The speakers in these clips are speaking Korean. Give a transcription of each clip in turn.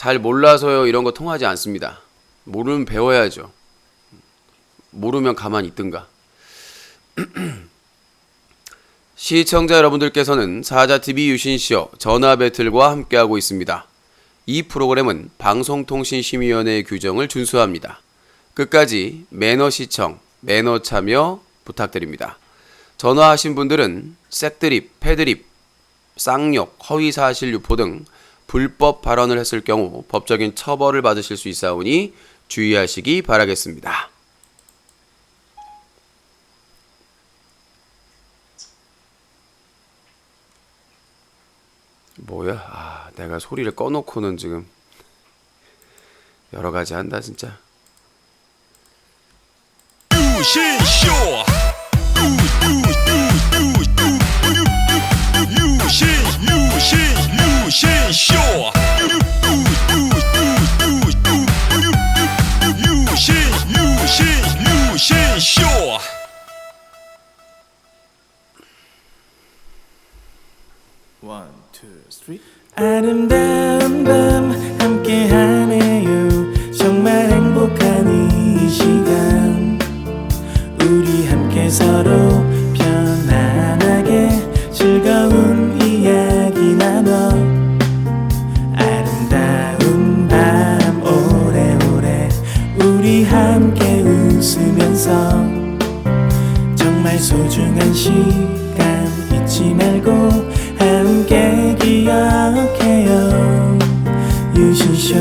잘 몰라서요 이런 거 통하지 않습니다. 모르면 배워야죠. 모르면 가만히 있든가. 시청자 여러분들께서는 사자TV 유신쇼 전화배틀과 함께하고 있습니다. 이 프로그램은 방송통신심의위원회의 규정을 준수합니다. 끝까지 매너 시청, 매너 참여 부탁드립니다. 전화하신 분들은 색드립, 패드립, 쌍욕, 허위사실 유포 등 불법 발언을 했을 경우 법적인 처벌을 받으실 수 있사오니 주의하시기 바라겠습니다. 뭐야? 내가 소리를 꺼놓고는 지금 여러 가지 한다 진짜. 유신쇼. 유신쇼. One, two, three. 아름다운 밤 함께하네요. 정말 행복한 이 시간 우리 함께 서로 편안하게 즐거운 이야기 나눠 아름다운 밤 오래오래 우리 함께 웃으면서 정말 소중한 시간 잊지 말고 함께 기억해요. 유신쇼.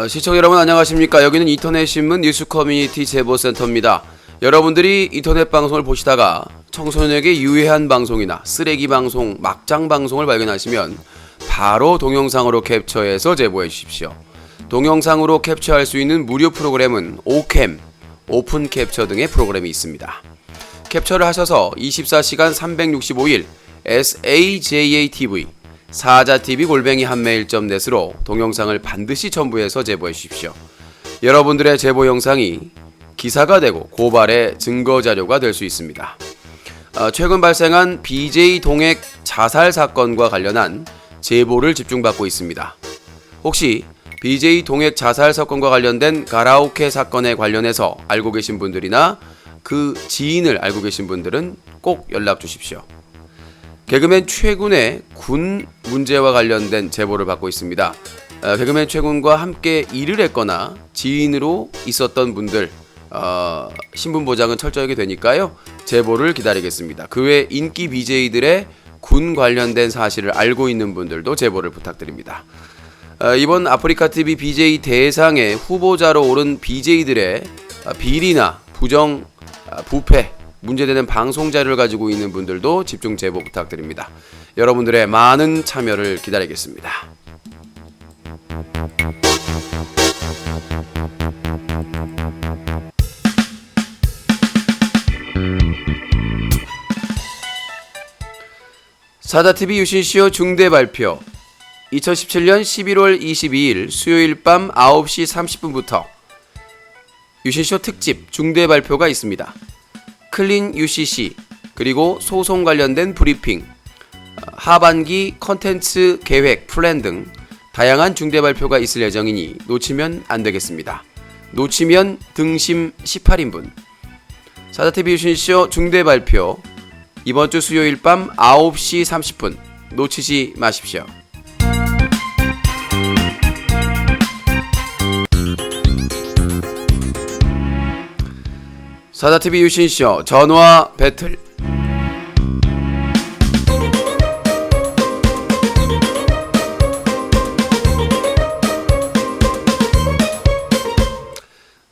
시청자 여러분 안녕하십니까. 여기는 인터넷신문 뉴스커뮤니티 제보센터입니다. 여러분들이 인터넷 방송을 보시다가 청소년에게 유해한 방송이나 쓰레기 방송, 막장 방송을 발견하시면 바로 동영상으로 캡처해서 제보해 주십시오. 동영상으로 캡처할 수 있는 무료 프로그램은 오캠, 오픈 캡처 등의 프로그램이 있습니다. 캡처를 하셔서 24시간 365일 SAJATV 사자TV@한메일.net으로 동영상을 반드시 첨부해서 제보해 주십시오. 여러분들의 제보 영상이 기사가 되고 고발의 증거 자료가 될 수 있습니다. 최근 발생한 BJ 동액 자살 사건과 관련한 제보를 집중받고 있습니다. 혹시 BJ 동액 자살 사건과 관련된 가라오케 사건에 관련해서 알고 계신 분들이나 그 지인을 알고 계신 분들은 꼭 연락 주십시오. 개그맨 최군의 군 문제와 관련된 제보를 받고 있습니다. 개그맨 최군과 함께 일을 했거나 지인으로 있었던 분들 신분 보장은 철저하게 되니까요. 제보를 기다리겠습니다. 그 외 인기 BJ들의 군 관련된 사실을 알고 있는 분들도 제보를 부탁드립니다. 이번 아프리카TV BJ 대상에 후보자로 오른 BJ들의 비리나 부정, 부패, 문제되는 방송 자료를 가지고 있는 분들도 집중 제보 부탁드립니다. 여러분들의 많은 참여를 기다리겠습니다. 사자TV 유신쇼 중대 발표 2017년 11월 22일 수요일 밤 9시 30분부터 유신쇼 특집 중대 발표가 있습니다. 클린 UCC 그리고 소송 관련된 브리핑, 하반기 컨텐츠 계획 플랜 등 다양한 중대 발표가 있을 예정이니 놓치면 안 되겠습니다. 놓치면 등심 18인분. 사자TV 유신쇼 중대 발표 이번 주 수요일 밤 9시 30분 놓치지 마십시오. 사자TV 유신쇼 전화 배틀.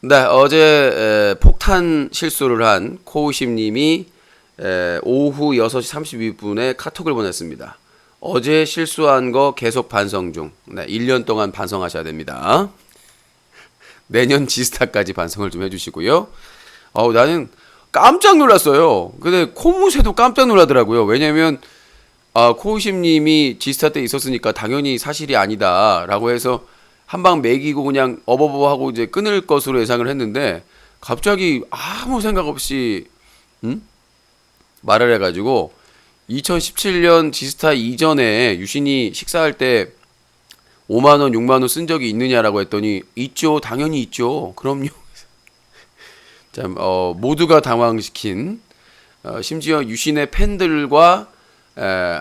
네, 어제 폭탄 실수를 한 코우심님이 오후 6시 32분에 카톡을 보냈습니다. 어제 실수한 거 계속 반성 중. 네, 1년 동안 반성하셔야 됩니다. 내년 지스타까지 반성을 좀 해주시고요. 나는 깜짝 놀랐어요. 근데 코무새도 깜짝 놀라더라고요. 왜냐면 코우심님이 지스타 때 있었으니까 당연히 사실이 아니다라고 해서 한 방 매기고 그냥 어버버하고 이제 끊을 것으로 예상을 했는데 갑자기 아무 생각 없이 말을 해가지고 2017년 지스타 이전에 유신이 식사할 때 5만원, 6만원 쓴 적이 있느냐라고 했더니 있죠. 당연히 있죠. 그럼요. 참, 모두가 당황시킨 심지어 유신의 팬들과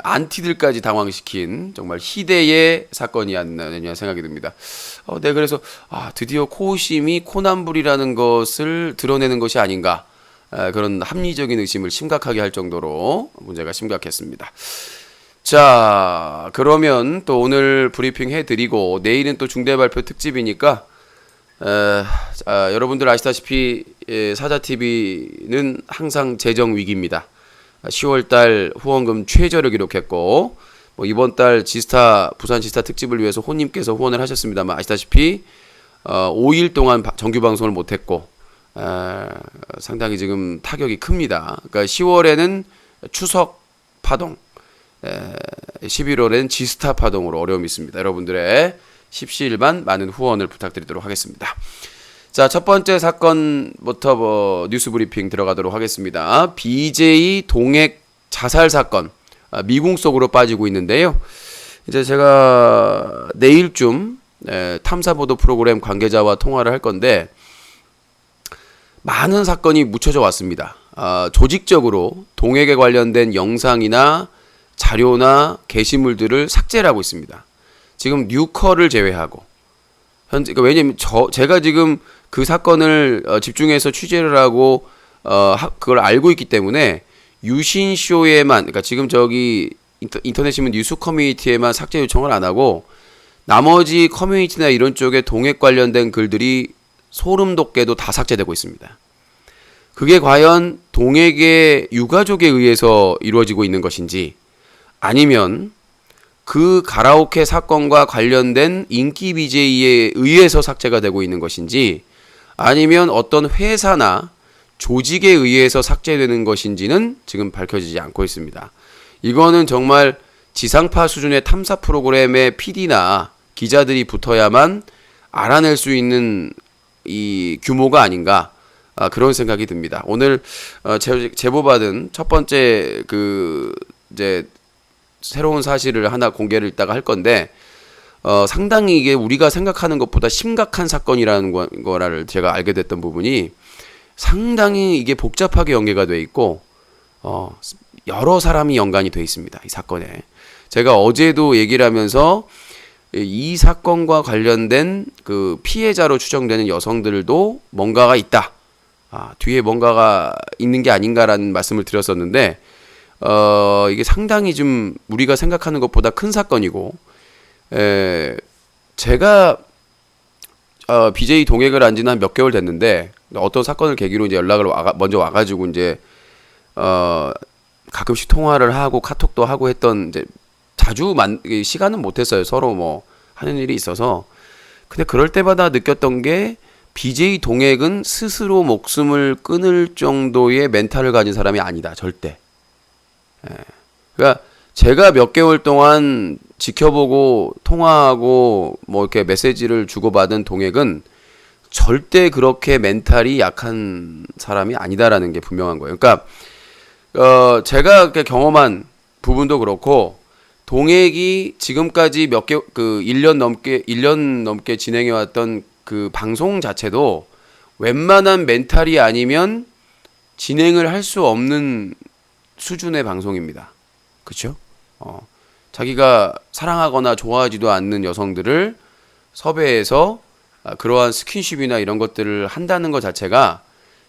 안티들까지 당황시킨 정말 희대의 사건이 아니냐 생각이 듭니다. 네, 그래서 드디어 코오심이 코난불이라는 것을 드러내는 것이 아닌가 그런 합리적인 의심을 심각하게 할 정도로 문제가 심각했습니다. 자, 그러면 또 오늘 브리핑 해드리고 내일은 또 중대발표 특집이니까 여러분들 아시다시피 사자TV는 항상 재정 위기입니다. 10월달 후원금 최저를 기록했고 이번달 지스타 부산 지스타 특집을 위해서 호님께서 후원을 하셨습니다만 아시다시피 5일 동안 정규 방송을 못했고 상당히 지금 타격이 큽니다. 그러니까 10월에는 추석 파동, 11월엔 지스타 파동으로 어려움이 있습니다. 여러분들의 십시일반 많은 후원을 부탁드리도록 하겠습니다. 자, 첫 번째 사건부터 뉴스 브리핑 들어가도록 하겠습니다. BJ 동액 자살 사건, 미궁 속으로 빠지고 있는데요. 이제 제가 내일쯤 탐사보도 프로그램 관계자와 통화를 할 건데 많은 사건이 묻혀져 왔습니다. 조직적으로 동액에 관련된 영상이나 자료나 게시물들을 삭제를 하고 있습니다. 지금 뉴커를 제외하고 현재 왜냐면 제가 지금 그 사건을 집중해서 취재를 하고 그걸 알고 있기 때문에 유신 쇼에만 그러니까 지금 저기 인터넷 신문 뉴스 커뮤니티에만 삭제 요청을 안 하고 나머지 커뮤니티나 이런 쪽에 동액 관련된 글들이 소름 돋게도 다 삭제되고 있습니다. 그게 과연 동액의 유가족에 의해서 이루어지고 있는 것인지 아니면 그 가라오케 사건과 관련된 인기 BJ에 의해서 삭제가 되고 있는 것인지 아니면 어떤 회사나 조직에 의해서 삭제되는 것인지는 지금 밝혀지지 않고 있습니다. 이거는 정말 지상파 수준의 탐사 프로그램의 PD나 기자들이 붙어야만 알아낼 수 있는 이 규모가 아닌가 그런 생각이 듭니다. 오늘 제보받은 첫 번째 이제 새로운 사실을 하나 공개를 이따가 할 건데 상당히 이게 우리가 생각하는 것보다 심각한 사건이라는 거를 제가 알게 됐던 부분이 상당히 이게 복잡하게 연계가 돼 있고 여러 사람이 연관이 돼 있습니다. 이 사건에 제가 어제도 얘기를 하면서 이 사건과 관련된 그 피해자로 추정되는 여성들도 뭔가가 있다. 뒤에 뭔가가 있는 게 아닌가라는 말씀을 드렸었는데 이게 상당히 좀 우리가 생각하는 것보다 큰 사건이고 제가 BJ 동액을 안 지는 한 몇 개월 됐는데 어떤 사건을 계기로 이제 연락을 먼저 와가지고 이제 가끔씩 통화를 하고 카톡도 하고 했던 이제 자주 시간은 못했어요. 서로 뭐 하는 일이 있어서. 근데 그럴 때마다 느꼈던 게 BJ 동액은 스스로 목숨을 끊을 정도의 멘탈을 가진 사람이 아니다. 절대. 그러니까 제가 몇 개월 동안 지켜보고 통화하고 뭐 이렇게 메시지를 주고받은 동액은 절대 그렇게 멘탈이 약한 사람이 아니다라는 게 분명한 거예요. 그러니까 제가 경험한 부분도 그렇고 동액이 지금까지 1년 넘게 진행해 왔던 그 방송 자체도 웬만한 멘탈이 아니면 진행을 할 수 없는 수준의 방송입니다. 그렇죠? 자기가 사랑하거나 좋아하지도 않는 여성들을 섭외해서 그러한 스킨십이나 이런 것들을 한다는 것 자체가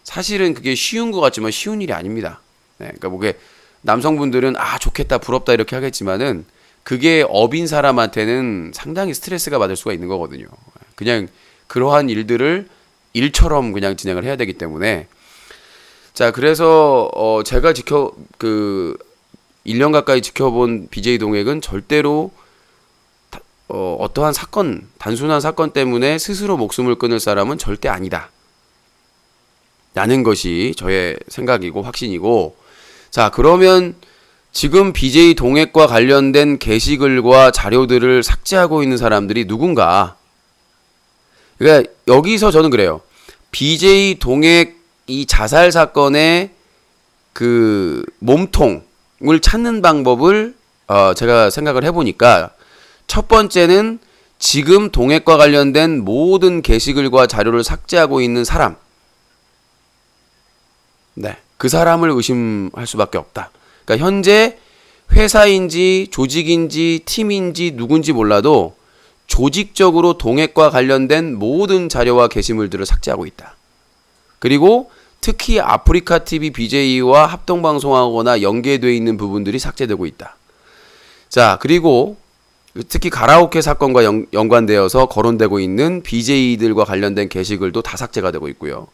사실은 그게 쉬운 것 같지만 쉬운 일이 아닙니다. 네, 그러니까 뭐 남성분들은 좋겠다 부럽다 이렇게 하겠지만은 그게 업인 사람한테는 상당히 스트레스가 받을 수가 있는 거거든요. 그냥 그러한 일들을 일처럼 그냥 진행을 해야 되기 때문에 자 그래서 제가 1년 가까이 지켜본 BJ 동액은 절대로 어떠한 사건 단순한 사건 때문에 스스로 목숨을 끊을 사람은 절대 아니다 라는 것이 저의 생각이고 확신이고 자 그러면 지금 BJ 동액과 관련된 게시글과 자료들을 삭제하고 있는 사람들이 누군가 그러니까 여기서 저는 그래요. BJ 동액 이 자살 사건의 그 몸통을 찾는 방법을 제가 생각을 해보니까 첫 번째는 지금 동액과 관련된 모든 게시글과 자료를 삭제하고 있는 사람, 네, 그 사람을 의심할 수밖에 없다. 그러니까 현재 회사인지 조직인지 팀인지 누군지 몰라도 조직적으로 동액과 관련된 모든 자료와 게시물들을 삭제하고 있다. 그리고 특히 아프리카 TV BJ와 합동방송하거나 연계되어 있는 부분들이 삭제되고 있다. 자, 그리고 특히 가라오케 사건과 연관되어서 거론되고 있는 BJ들과 관련된 게시글도 다 삭제가 되고 있고요.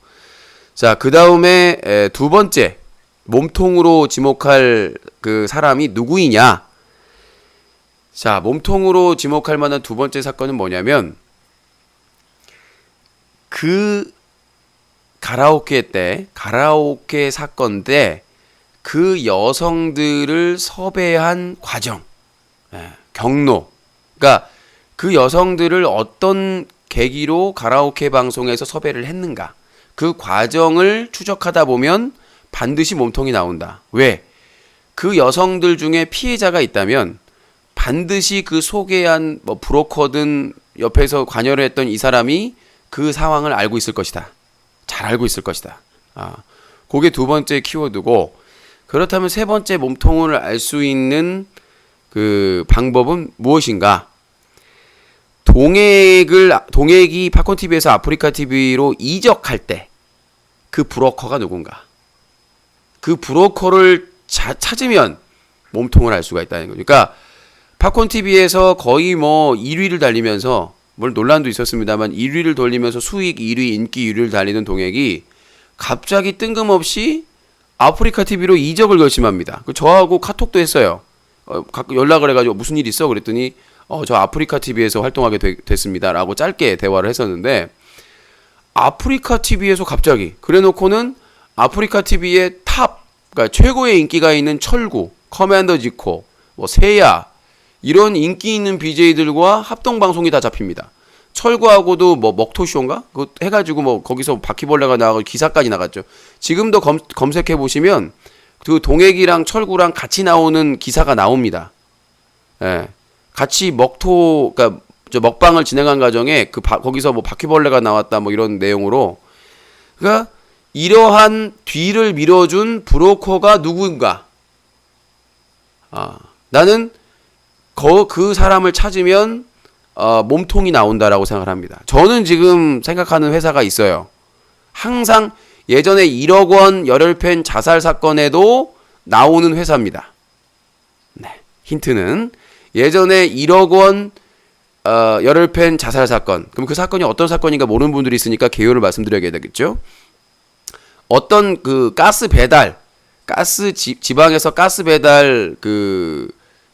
자, 그 다음에 두 번째 몸통으로 지목할 그 사람이 누구이냐? 자, 몸통으로 지목할 만한 두 번째 사건은 뭐냐면 그 가라오케 사건 때 그 여성들을 섭외한 과정, 경로. 그러니까 그 여성들을 어떤 계기로 가라오케 방송에서 섭외를 했는가. 그 과정을 추적하다 보면 반드시 몸통이 나온다. 왜? 그 여성들 중에 피해자가 있다면 반드시 그 소개한 뭐 브로커든 옆에서 관여를 했던 이 사람이 그 상황을 알고 있을 것이다. 잘 알고 있을 것이다. 그게 두 번째 키워드고, 그렇다면 세 번째 몸통을 알 수 있는 그 방법은 무엇인가? 동액이 팝콘 TV에서 아프리카 TV로 이적할 때 그 브로커가 누군가? 그 브로커를 찾으면 몸통을 알 수가 있다는 거죠. 그러니까 팝콘 TV에서 거의 뭐 1위를 달리면서, 물론 논란도 있었습니다만 1위를 돌리면서 수익 1위, 인기 1위를 달리는 동액이 갑자기 뜬금없이 아프리카 TV로 이적을 결심합니다. 저하고 카톡도 했어요. 연락을 해가지고 무슨 일 있어? 그랬더니 저 아프리카 TV에서 활동하게 됐습니다. 라고 짧게 대화를 했었는데, 아프리카 TV에서 갑자기 그래놓고는 아프리카 TV의 그러니까 최고의 인기가 있는 철구, 커맨더 지코, 뭐 세야, 이런 인기 있는 BJ들과 합동방송이 다 잡힙니다. 철구하고도 뭐 먹토쇼인가? 그거 해가지고 뭐 거기서 바퀴벌레가 나가고 기사까지 나갔죠. 지금도 검색해 보시면 그 동액이랑 철구랑 같이 나오는 기사가 나옵니다. 예. 같이 그러니까 저 먹방을 진행한 과정에 거기서 뭐 바퀴벌레가 나왔다 뭐 이런 내용으로, 그러니까 이러한 뒤를 밀어준 브로커가 누군가. 나는 그 사람을 찾으면 몸통이 나온다라고 생각을 합니다. 저는 지금 생각하는 회사가 있어요. 항상 예전에 1억 원 열혈팬 자살 사건에도 나오는 회사입니다. 네, 힌트는 예전에 1억 원 열혈팬 자살 사건. 그럼 그 사건이 어떤 사건인가 모르는 분들이 있으니까 개요를 말씀드려야 되겠죠. 어떤 그 지방에서 가스 배달 그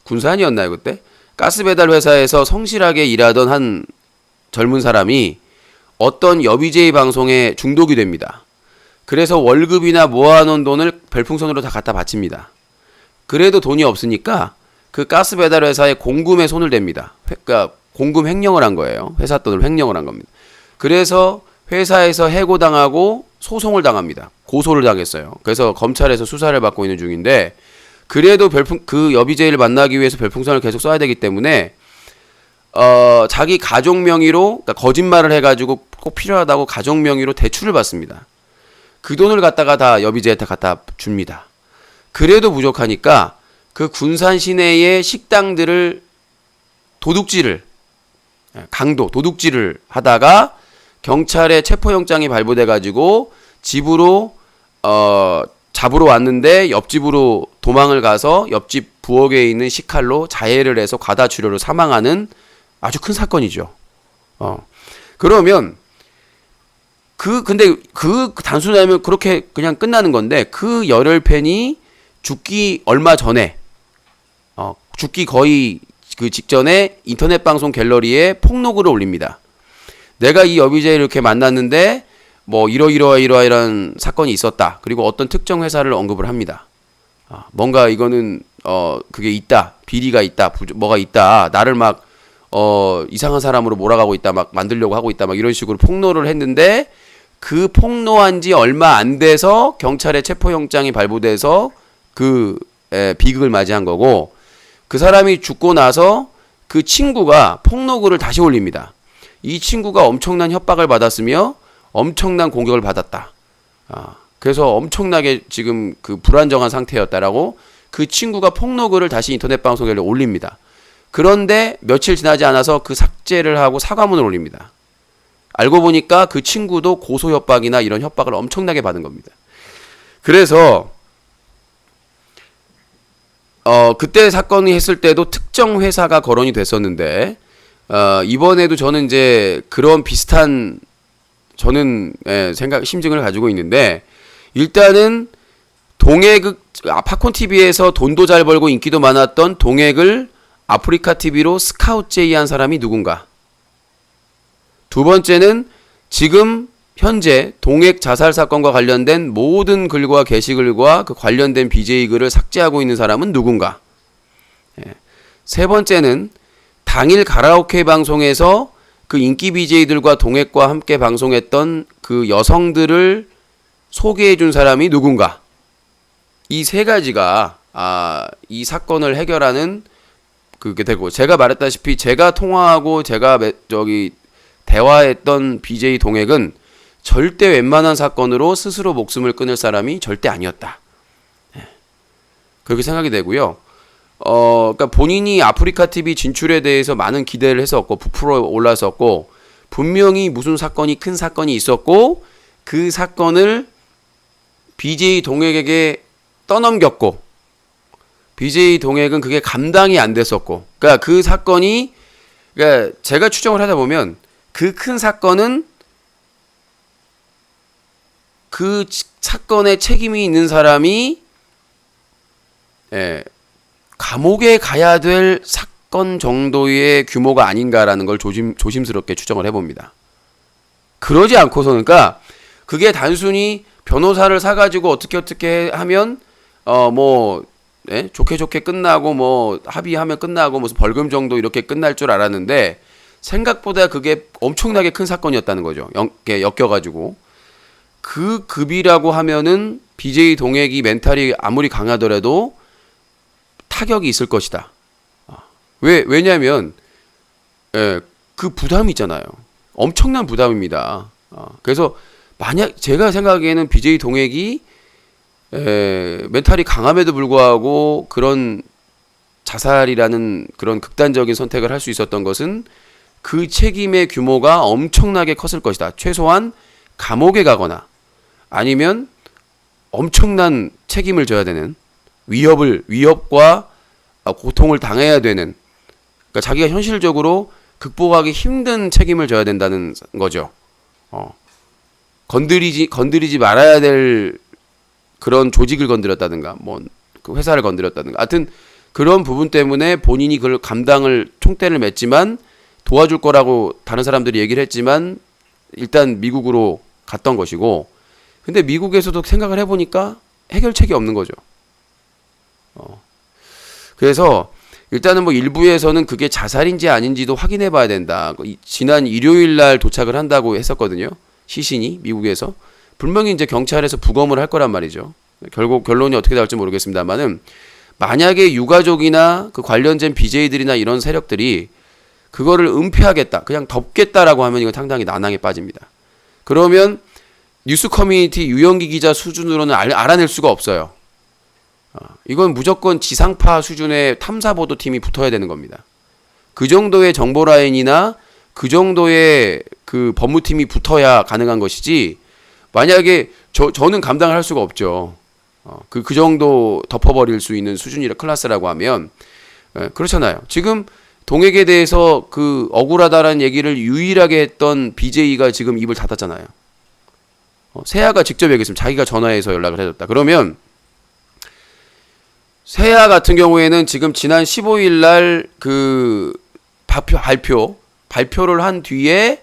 군산이었나요 그때? 가스 배달 회사에서 성실하게 일하던 한 젊은 사람이 어떤 여비제이 방송에 중독이 됩니다. 그래서 월급이나 모아놓은 돈을 별풍선으로 다 갖다 바칩니다. 그래도 돈이 없으니까 그 가스 배달 회사의 공금에 손을 댑니다. 그러니까 공금 횡령을 한 거예요. 회사 돈을 횡령을 한 겁니다. 그래서 회사에서 해고당하고 소송을 당합니다. 고소를 당했어요. 그래서 검찰에서 수사를 받고 있는 중인데, 그래도 그 여비제이를 만나기 위해서 별풍선을 계속 써야 되기 때문에 자기 가족 명의로, 그러니까 거짓말을 해가지고 꼭 필요하다고 가족 명의로 대출을 받습니다. 그 돈을 갖다가 다 여비제이한테 갖다 줍니다. 그래도 부족하니까 그 군산 시내의 식당들을 도둑질을 하다가 경찰에 체포영장이 발부돼가지고 집으로 잡으러 왔는데 옆집으로 도망을 가서 옆집 부엌에 있는 식칼로 자해를 해서 과다출혈로 사망하는 아주 큰 사건이죠. 그러면 근데 단순하면 그렇게 그냥 끝나는 건데, 그 열혈팬이 죽기 얼마 전에, 죽기 거의 그 직전에 인터넷 방송 갤러리에 폭로글을 올립니다. 내가 이 여비제를 이렇게 만났는데 뭐 이러이러한 사건이 있었다. 그리고 어떤 특정 회사를 언급을 합니다. 뭔가 이거는 그게 있다. 비리가 있다. 뭐가 있다. 나를 막 이상한 사람으로 몰아가고 있다. 막 만들려고 하고 있다. 막 이런 식으로 폭로를 했는데, 그 폭로한 지 얼마 안 돼서 경찰의 체포영장이 발부돼서 비극을 맞이한 거고, 그 사람이 죽고 나서 그 친구가 폭로글을 다시 올립니다. 이 친구가 엄청난 협박을 받았으며 엄청난 공격을 받았다. 그래서 엄청나게 지금 그 불안정한 상태였다라고 그 친구가 폭로글을 다시 인터넷 방송에 올립니다. 그런데 며칠 지나지 않아서 그 삭제를 하고 사과문을 올립니다. 알고 보니까 그 친구도 고소 협박이나 이런 협박을 엄청나게 받은 겁니다. 그래서 그때 사건이 했을 때도 특정 회사가 거론이 됐었는데, 이번에도 저는 이제 그런 비슷한 심증을 가지고 있는데, 일단은 팝콘 TV에서 돈도 잘 벌고 인기도 많았던 동액을 아프리카 TV로 스카우트 제의한 사람이 누군가. 두 번째는 지금 현재 동액 자살 사건과 관련된 모든 글과 게시글과 그 관련된 BJ 글을 삭제하고 있는 사람은 누군가. 세 번째는 당일 가라오케 방송에서 그 인기 BJ들과 동액과 함께 방송했던 그 여성들을 소개해 준 사람이 누군가. 이 세 가지가 이 사건을 해결하는 그게 되고, 제가 말했다시피 제가 통화하고 제가 대화했던 BJ 동액은 절대 웬만한 사건으로 스스로 목숨을 끊을 사람이 절대 아니었다. 그렇게 생각이 되고요. 그러니까 본인이 아프리카 TV 진출에 대해서 많은 기대를 했었고 부풀어 올랐었고, 분명히 무슨 사건이 큰 사건이 있었고 그 사건을 BJ 동액에게 떠넘겼고, BJ 동액은 그게 감당이 안 됐었고, 그러니까 그 사건이, 그러니까 제가 추정을 하다 보면 그 큰 사건은 그 사건에 책임이 있는 사람이 감옥에 가야 될 사건 정도의 규모가 아닌가라는 걸 조심스럽게 추정을 해봅니다. 그러지 않고서는, 그러니까 그게 단순히 변호사를 사가지고 어떻게 하면 좋게 끝나고 합의하면 끝나고 무슨 벌금 정도 이렇게 끝날 줄 알았는데, 생각보다 그게 엄청나게 큰 사건이었다는 거죠. 엮여가지고. 그 급이라고 하면은 BJ 동액이 멘탈이 아무리 강하더라도 타격이 있을 것이다. 왜냐면, 그 부담이 있잖아요. 엄청난 부담입니다. 그래서 만약 제가 생각하기에는 BJ 동액이 멘탈이 강함에도 불구하고 그런 자살이라는 그런 극단적인 선택을 할 수 있었던 것은 그 책임의 규모가 엄청나게 컸을 것이다. 최소한 감옥에 가거나 아니면 엄청난 책임을 져야 되는 위협과 고통을 당해야 되는, 그러니까 자기가 현실적으로 극복하기 힘든 책임을 져야 된다는 거죠. 건드리지 말아야 될 그런 조직을 건드렸다든가, 그 회사를 건드렸다든가, 하여튼 그런 부분 때문에 본인이 그걸 총대를 맸지만 도와줄 거라고 다른 사람들이 얘기를 했지만 일단 미국으로 갔던 것이고, 근데 미국에서도 생각을 해보니까 해결책이 없는 거죠. 그래서 일단은 일부에서는 그게 자살인지 아닌지도 확인해 봐야 된다. 지난 일요일 날 도착을 한다고 했었거든요. 시신이 미국에서. 분명히 이제 경찰에서 부검을 할 거란 말이죠. 결국 결론이 어떻게 나올지 모르겠습니다만은, 만약에 유가족이나 그 관련된 BJ들이나 이런 세력들이 그거를 은폐하겠다, 그냥 덮겠다라고 하면 이거 상당히 난항에 빠집니다. 그러면 뉴스 커뮤니티 유영기 기자 수준으로는 알아낼 수가 없어요. 이건 무조건 지상파 수준의 탐사보도팀이 붙어야 되는 겁니다. 그 정도의 정보 라인이나 그 정도의 그 법무팀이 붙어야 가능한 것이지, 만약에 저는 감당을 할 수가 없죠. 그 정도 덮어버릴 수 있는 수준이라 클래스라고 하면, 그렇잖아요. 지금 동액에 대해서 그 억울하다라는 얘기를 유일하게 했던 BJ가 지금 입을 닫았잖아요. 세아가 직접 얘기했습니다. 자기가 전화해서 연락을 해줬다. 그러면 세아 같은 경우에는 지금 지난 15일 날 그 발표를 한 뒤에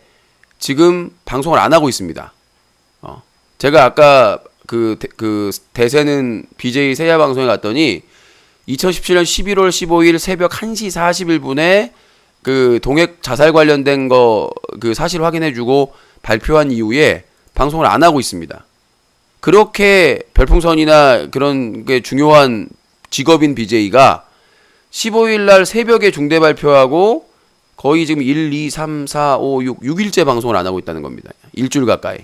지금 방송을 안 하고 있습니다. 제가 아까 그 대세는 BJ 세아 방송에 갔더니 2017년 11월 15일 새벽 1시 41분에 그 동액 자살 관련된 거 그 사실 확인해주고 발표한 이후에 방송을 안 하고 있습니다. 그렇게 별풍선이나 그런 게 중요한 직업인 BJ가 15일 날 새벽에 중대 발표하고 거의 지금 1, 2, 3, 4, 5, 6, 6일째 방송을 안 하고 있다는 겁니다. 일주일 가까이.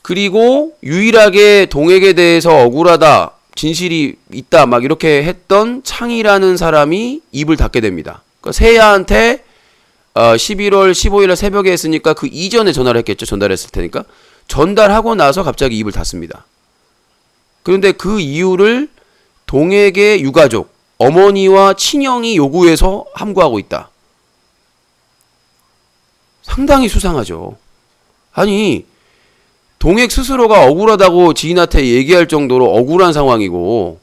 그리고 유일하게 동액에 대해서 억울하다, 진실이 있다, 막 이렇게 했던 창이라는 사람이 입을 닫게 됩니다. 그러니까 세야한테 11월 15일날 새벽에 했으니까 그 이전에 전화를 했겠죠. 전달했을 테니까. 전달하고 나서 갑자기 입을 닫습니다. 그런데 그 이유를 동액의 유가족, 어머니와 친형이 요구해서 함구하고 있다. 상당히 수상하죠. 아니, 동액 스스로가 억울하다고 지인한테 얘기할 정도로 억울한 상황이고,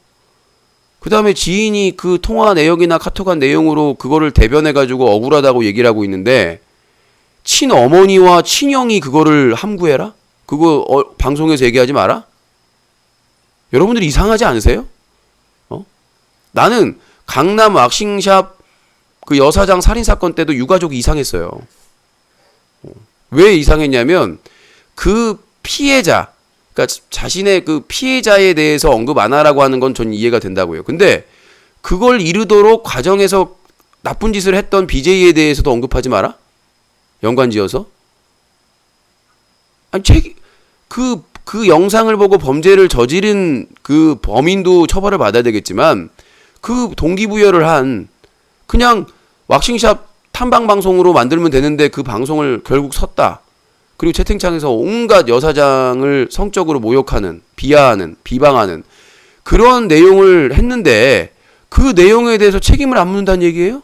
그 다음에 지인이 그 통화 내역이나 카톡한 내용으로 그거를 대변해가지고 억울하다고 얘기를 하고 있는데, 친어머니와 친형이 그거를 함구해라? 그거 방송에서 얘기하지 마라? 여러분들 이상하지 않으세요? 나는 강남 왁싱샵 그 여사장 살인사건 때도 유가족이 이상했어요. 왜 이상했냐면, 그 피해자, 그러니까 자신의 그 피해자에 대해서 언급 안 하라고 하는 건 전 이해가 된다고요. 근데 그걸 이르도록 과정에서 나쁜 짓을 했던 BJ에 대해서도 언급하지 마라? 연관지어서? 아니, 그 영상을 보고 범죄를 저지른 그 범인도 처벌을 받아야 되겠지만, 그 동기부여를 한, 그냥 왁싱샵 탐방 방송으로 만들면 되는데 그 방송을 결국 섰다. 그리고 채팅창에서 온갖 여사장을 성적으로 모욕하는, 비하하는, 비방하는 그런 내용을 했는데 그 내용에 대해서 책임을 안 묻는다는 얘기예요?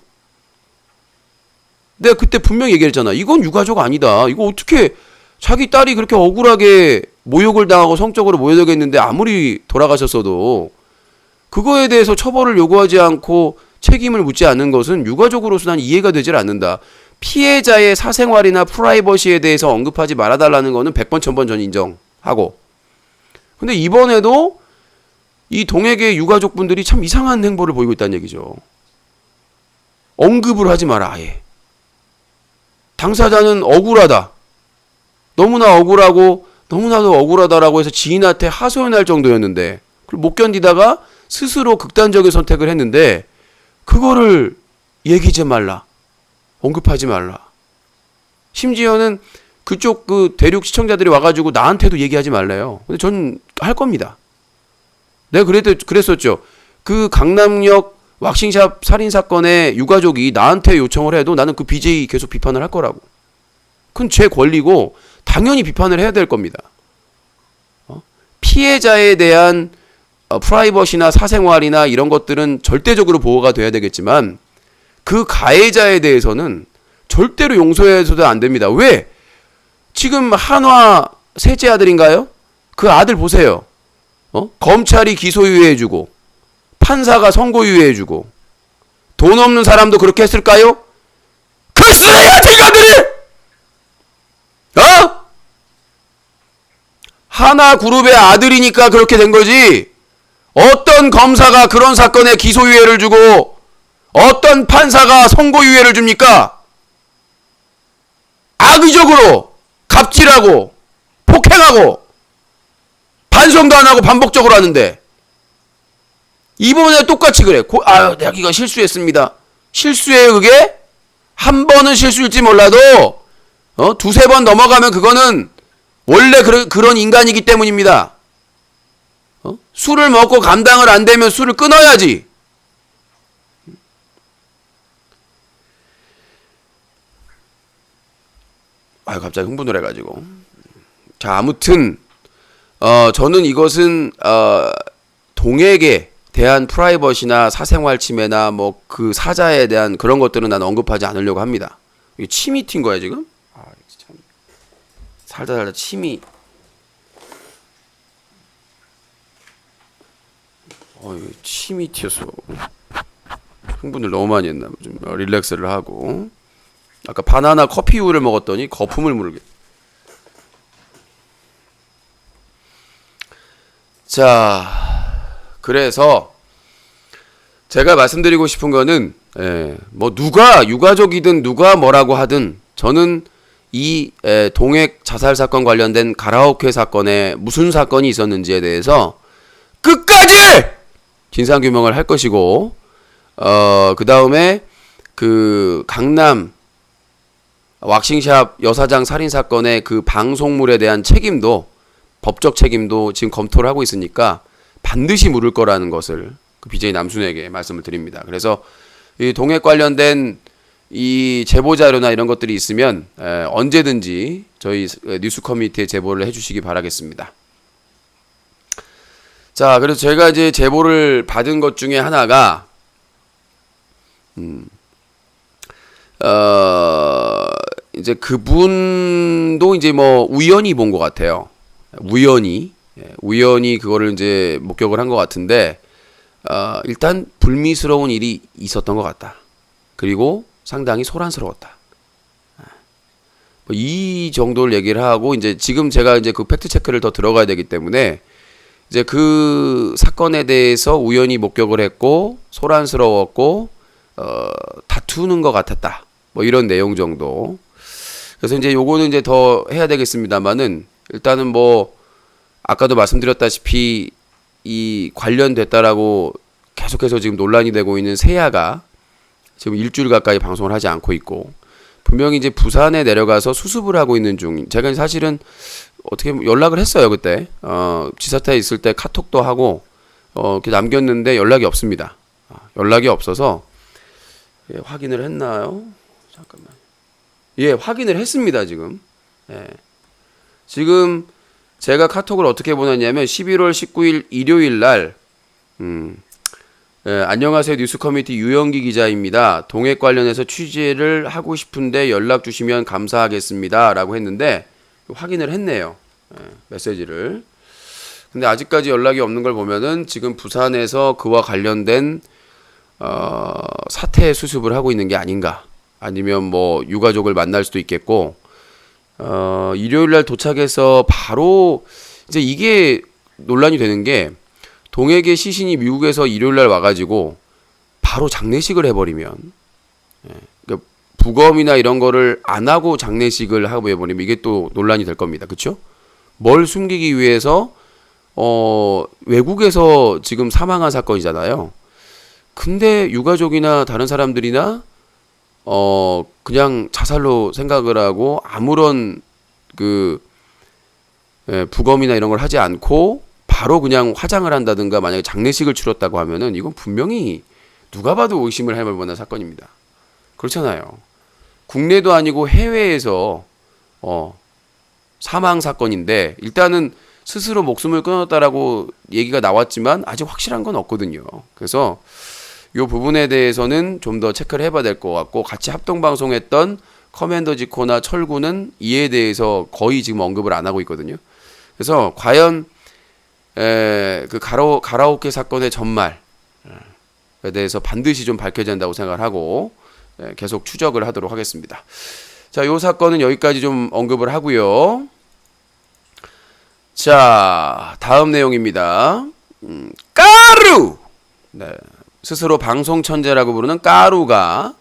내가 그때 분명히 얘기했잖아. 이건 유가족 아니다. 이거 어떻게 자기 딸이 그렇게 억울하게 모욕을 당하고 성적으로 모욕했는데 아무리 돌아가셨어도 그거에 대해서 처벌을 요구하지 않고 책임을 묻지 않는 것은 유가족으로서 난 이해가 되질 않는다. 피해자의 사생활이나 프라이버시에 대해서 언급하지 말아달라는 거는 100번 1000번 전 인정하고, 근데 이번에도 이 동액의 유가족분들이 참 이상한 행보를 보이고 있다는 얘기죠. 언급을 하지 마라 아예. 당사자는 억울하다, 너무나 억울하고 너무나도 억울하다라고 해서 지인한테 하소연할 정도였는데 그걸 못 견디다가 스스로 극단적인 선택을 했는데 그거를 얘기하지 말라, 언급하지 말라. 심지어는 그쪽 그 대륙 시청자들이 와가지고 나한테도 얘기하지 말래요. 근데 전 할 겁니다. 내가 그랬었죠. 그 강남역 왁싱샵 살인사건의 유가족이 나한테 요청을 해도 나는 그 BJ 계속 비판을 할 거라고. 그건 제 권리고 당연히 비판을 해야 될 겁니다. 피해자에 대한 프라이버시나 사생활이나 이런 것들은 절대적으로 보호가 돼야 되겠지만 그 가해자에 대해서는 절대로 용서해서도 안 됩니다. 왜? 지금 한화 셋째 아들인가요? 그 아들 보세요. 검찰이 기소유예해주고 판사가 선고유예해주고 돈 없는 사람도 그렇게 했을까요? 그 쓰레기 같은 인간들이! 하나그룹의 아들이니까 그렇게 된 거지. 어떤 검사가 그런 사건에 기소유예를 주고 어떤 판사가 선고유예를 줍니까? 악의적으로 갑질하고 폭행하고 반성도 안 하고 반복적으로 하는데 이번에 똑같이 그래. 내가 이거 실수했습니다. 실수예요 그게? 한 번은 실수일지 몰라도 두세 번 넘어가면 그거는 원래 그런 인간이기 때문입니다. 술을 먹고 감당을 안 되면 술을 끊어야지. 갑자기 흥분을 해가지고. 자, 아무튼 저는 이것은 동액에 대한 프라이버시나 사생활 침해나 뭐 그 사자에 대한 그런 것들은 난 언급하지 않으려고 합니다. 이게 침이 튄 거야 지금? 참 살다 침이. 이거 침이 튀었어. 흥분을 너무 많이 했나? 좀 릴렉스를 하고. 아까 바나나 커피 우유를 먹었더니 거품을 물게. 자, 그래서 제가 말씀드리고 싶은 거는 뭐 누가 유가족이든 누가 뭐라고 하든 저는 이 동핵 자살 사건 관련된 가라오케 사건에 무슨 사건이 있었는지에 대해서 끝까지 진상 규명을 할 것이고, 그 다음에 그 강남 왁싱샵 여사장 살인 사건의 그 방송물에 대한 책임도, 법적 책임도 지금 검토를 하고 있으니까 반드시 물을 거라는 것을 그 BJ 남순에게 말씀을 드립니다. 그래서 이 동핵 관련된 이 제보 자료나 이런 것들이 있으면 언제든지 저희 뉴스 커뮤니티에 제보를 해주시기 바라겠습니다. 자, 그래서 제가 이제 제보를 받은 것 중에 하나가 이제 그분도 이제 뭐 우연히 본 것 같아요. 우연히 그거를 이제 목격을 한 것 같은데, 일단 불미스러운 일이 있었던 것 같다. 그리고 상당히 소란스러웠다. 이 정도를 얘기를 하고, 이제 지금 제가 이제 그 팩트 체크를 더 들어가야 되기 때문에 이제 그 사건에 대해서 우연히 목격을 했고 소란스러웠고 다투는 것 같았다. 뭐 이런 내용 정도. 그래서 이제 요거는 이제 더 해야 되겠습니다만은, 일단은 뭐 아까도 말씀드렸다시피 이 관련됐다라고 계속해서 지금 논란이 되고 있는 세아가 지금 일주일 가까이 방송을 하지 않고 있고, 분명히 이제 부산에 내려가서 수습을 하고 있는 중. 제가 사실은 어떻게 연락을 했어요 그때. 지사타에 있을 때 카톡도 하고 이렇게 남겼는데 연락이 없습니다. 연락이 없어서 확인을 했나요? 잠깐만. 확인을 했습니다 지금. 지금 제가 카톡을 어떻게 보냈냐면 11월 19일 일요일 날 안녕하세요. 뉴스 커뮤니티 유영기 기자입니다. 동핵 관련해서 취재를 하고 싶은데 연락 주시면 감사하겠습니다. 라고 했는데 확인을 했네요. 메시지를. 근데 아직까지 연락이 없는 걸 보면은 지금 부산에서 그와 관련된 사태 수습을 하고 있는 게 아닌가. 아니면 뭐 유가족을 만날 수도 있겠고, 일요일 날 도착해서 바로 이제 이게 논란이 되는 게, 동핵의 시신이 미국에서 일요일날 와가지고 바로 장례식을 해버리면, 그러니까 부검이나 이런 거를 안 하고 장례식을 하고 해버리면 이게 또 논란이 될 겁니다. 그렇죠? 뭘 숨기기 위해서 외국에서 지금 사망한 사건이잖아요. 근데 유가족이나 다른 사람들이나 그냥 자살로 생각을 하고 아무런 그 부검이나 이런 걸 하지 않고 바로 그냥 화장을 한다든가 만약에 장례식을 치렀다고 하면은 이건 분명히 누가 봐도 의심을 할 만한 사건입니다. 그렇잖아요. 국내도 아니고 해외에서 사망 사건인데, 일단은 스스로 목숨을 끊었다라고 얘기가 나왔지만 아직 확실한 건 없거든요. 그래서 이 부분에 대해서는 좀 더 체크를 해봐야 될 것 같고, 같이 합동 방송했던 커맨더 지코나 철구는 이에 대해서 거의 지금 언급을 안 하고 있거든요. 그래서 과연 그 가라오케 사건의 전말에 대해서 반드시 좀 밝혀야 된다고 생각을 하고 계속 추적을 하도록 하겠습니다. 자, 요 사건은 여기까지 좀 언급을 하고요. 자, 다음 내용입니다. 까루! 네, 스스로 방송 천재라고 부르는 까루가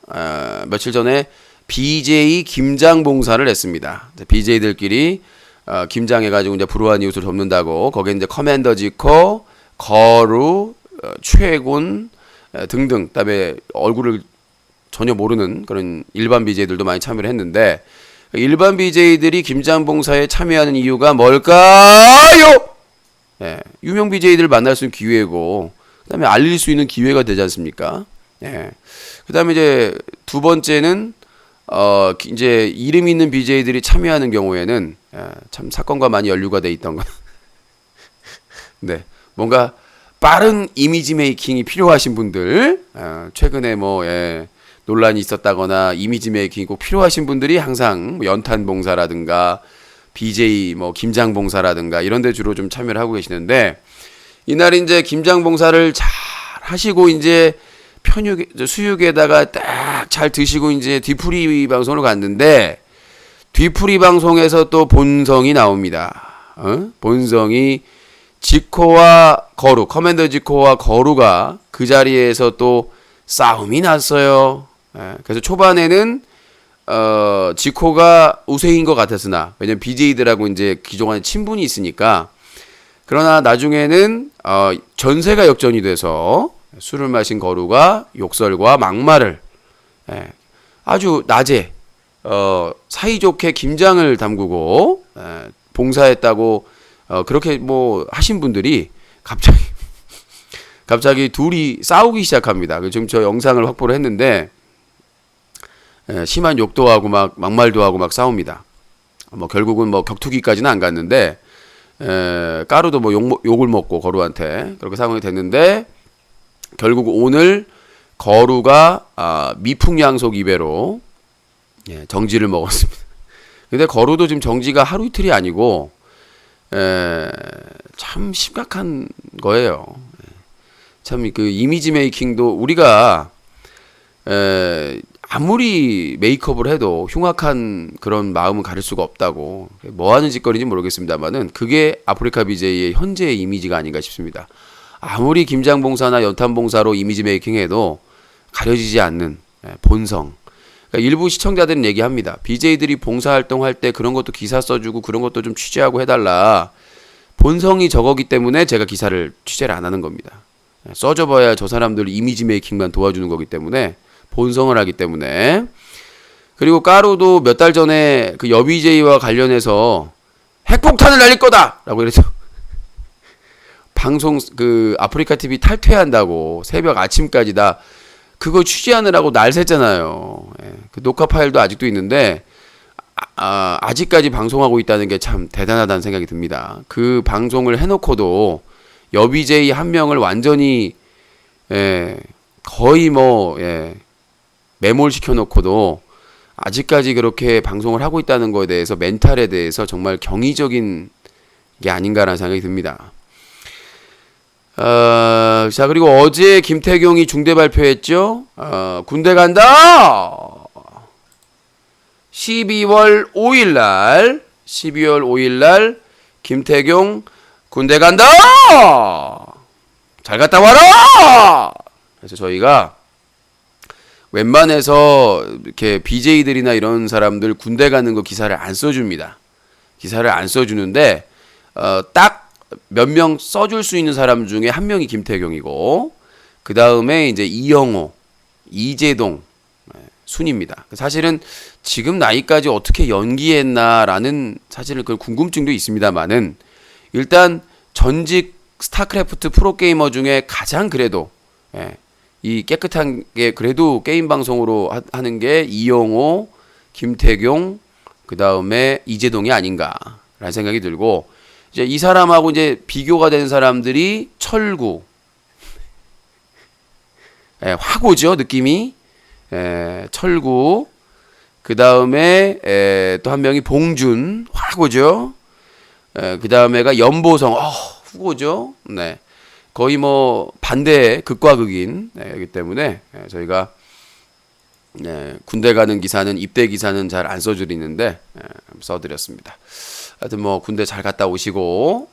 며칠 전에 BJ 김장 봉사를 했습니다. BJ들끼리 김장해가지고 이제 불우한 이웃을 돕는다고, 거기에 이제 커맨더 지코, 거루, 최군 등등, 그다음에 얼굴을 전혀 모르는 그런 일반 BJ들도 많이 참여를 했는데, 일반 BJ들이 김장 봉사에 참여하는 이유가 뭘까요? 유명 BJ들 만날 수 있는 기회고, 그다음에 알릴 수 있는 기회가 되지 않습니까? 그다음에 이제 두 번째는 이제 이름 있는 BJ들이 참여하는 경우에는 참 사건과 많이 연루가 돼 있던 거. 네, 뭔가 빠른 이미지 메이킹이 필요하신 분들, 최근에 뭐 논란이 있었다거나 이미지 메이킹이 꼭 필요하신 분들이 항상 뭐 연탄 봉사라든가 BJ 뭐 김장 봉사라든가 이런 데 주로 좀 참여를 하고 계시는데, 이날 이제 김장 봉사를 잘 하시고 이제 수육에다가 딱 잘 드시고 이제 뒤풀이 방송으로 갔는데, 뒤풀이 방송에서 또 본성이 나옵니다. 본성이 지코와 거루, 커맨더 지코와 거루가 그 자리에서 또 싸움이 났어요. 그래서 초반에는 지코가 우세인 것 같았으나 왜냐면 BJ들하고 이제 기존에 친분이 있으니까 그러나 나중에는 전세가 역전이 돼서 술을 마신 거루가 욕설과 막말을 아주 낮에 사이좋게 김장을 담그고 봉사했다고 그렇게 뭐 하신 분들이 갑자기 둘이 싸우기 시작합니다. 지금 저 영상을 확보를 했는데 심한 욕도 하고 막 막말도 하고 막 싸웁니다. 뭐 결국은 뭐 격투기까지는 안 갔는데 까루도 뭐 욕을 먹고 거루한테 그렇게 상황이 됐는데 결국 오늘 거루가 미풍양속 이배로 정지를 먹었습니다. 근데 거루도 지금 정지가 하루 이틀이 아니고 참 심각한 거예요. 참 그 이미지 메이킹도 우리가 아무리 메이크업을 해도 흉악한 그런 마음은 가릴 수가 없다고 뭐 하는 짓거리인지 모르겠습니다만은 그게 아프리카 BJ의 현재의 이미지가 아닌가 싶습니다. 아무리 김장봉사나 연탄봉사로 이미지 메이킹해도 가려지지 않는 본성. 그러니까 일부 시청자들은 얘기합니다. BJ들이 봉사활동할 때 그런 것도 기사 써주고 그런 것도 좀 취재하고 해달라. 본성이 저거기 때문에 제가 기사를 취재를 안 하는 겁니다. 써줘봐야 저 사람들 이미지 메이킹만 도와주는 거기 때문에 본성을 하기 때문에. 그리고 까루도 몇 달 전에 그 여비제이와 관련해서 핵폭탄을 날릴 거다! 라고 이랬죠. 방송, 그, 아프리카 TV 탈퇴한다고 새벽 아침까지 다 그거 취재하느라고 날 샜잖아요. 그 녹화 파일도 아직도 있는데, 아직까지 방송하고 있다는 게 참 대단하다는 생각이 듭니다. 그 방송을 해놓고도 여비제이 한 명을 완전히, 거의 뭐, 매몰시켜 놓고도 아직까지 그렇게 방송을 하고 있다는 거에 대해서 멘탈에 대해서 정말 경이적인 게 아닌가라는 생각이 듭니다. 자, 그리고 어제 김태경이 중대 발표했죠. 군대 간다! 12월 5일 날 김태경 군대 간다! 잘 갔다 와라! 그래서 저희가 웬만해서 이렇게 BJ들이나 이런 사람들 군대 가는 거 기사를 안 써줍니다. 기사를 안 써주는데 딱 몇 명 써줄 수 있는 사람 중에 한 명이 김태경이고 그 다음에 이제 이영호, 이재동 순입니다. 사실은 지금 나이까지 어떻게 연기했나라는 사실은 그 궁금증도 있습니다만은 일단 전직 스타크래프트 프로게이머 중에 가장 그래도 이 깨끗한 게 그래도 게임 방송으로 하는 게 이영호, 김태경, 그 다음에 이재동이 아닌가라는 생각이 들고 이제 이 사람하고 이제 비교가 되는 사람들이 철구, 화고죠 느낌이, 철구, 그 다음에 또 한 명이 봉준, 화고죠, 그 다음에가 연보성, 후고죠, 네. 거의 뭐 반대 극과 극인 이기 때문에 저희가 군대 가는 기사는 입대 기사는 잘 안 써드리는데 써드렸습니다. 하여튼 뭐 군대 잘 갔다 오시고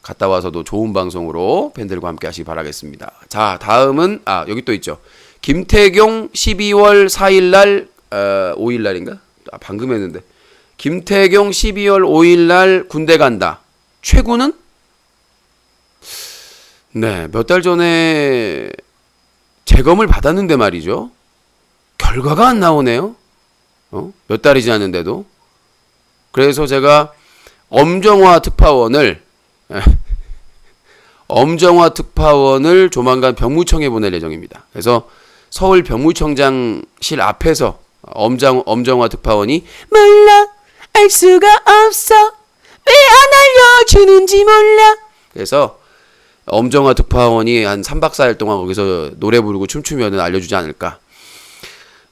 갔다 와서도 좋은 방송으로 팬들과 함께 하시기 바라겠습니다. 자, 다음은 여기 또 있죠. 김태경 12월 4일날 5일날인가? 방금 했는데 김태경 12월 5일날 군대 간다. 최구는? 네, 몇 달 전에 재검을 받았는데 말이죠. 결과가 안 나오네요. 몇 달이 지났는데도. 그래서 제가 엄정화 특파원을 조만간 병무청에 보낼 예정입니다. 그래서 서울 병무청장실 앞에서 엄정화 특파원이 몰라 알 수가 없어 왜 안 알려주는지 몰라. 그래서 엄정화 특파원이 한 3박 4일 동안 거기서 노래 부르고 춤추면 알려주지 않을까.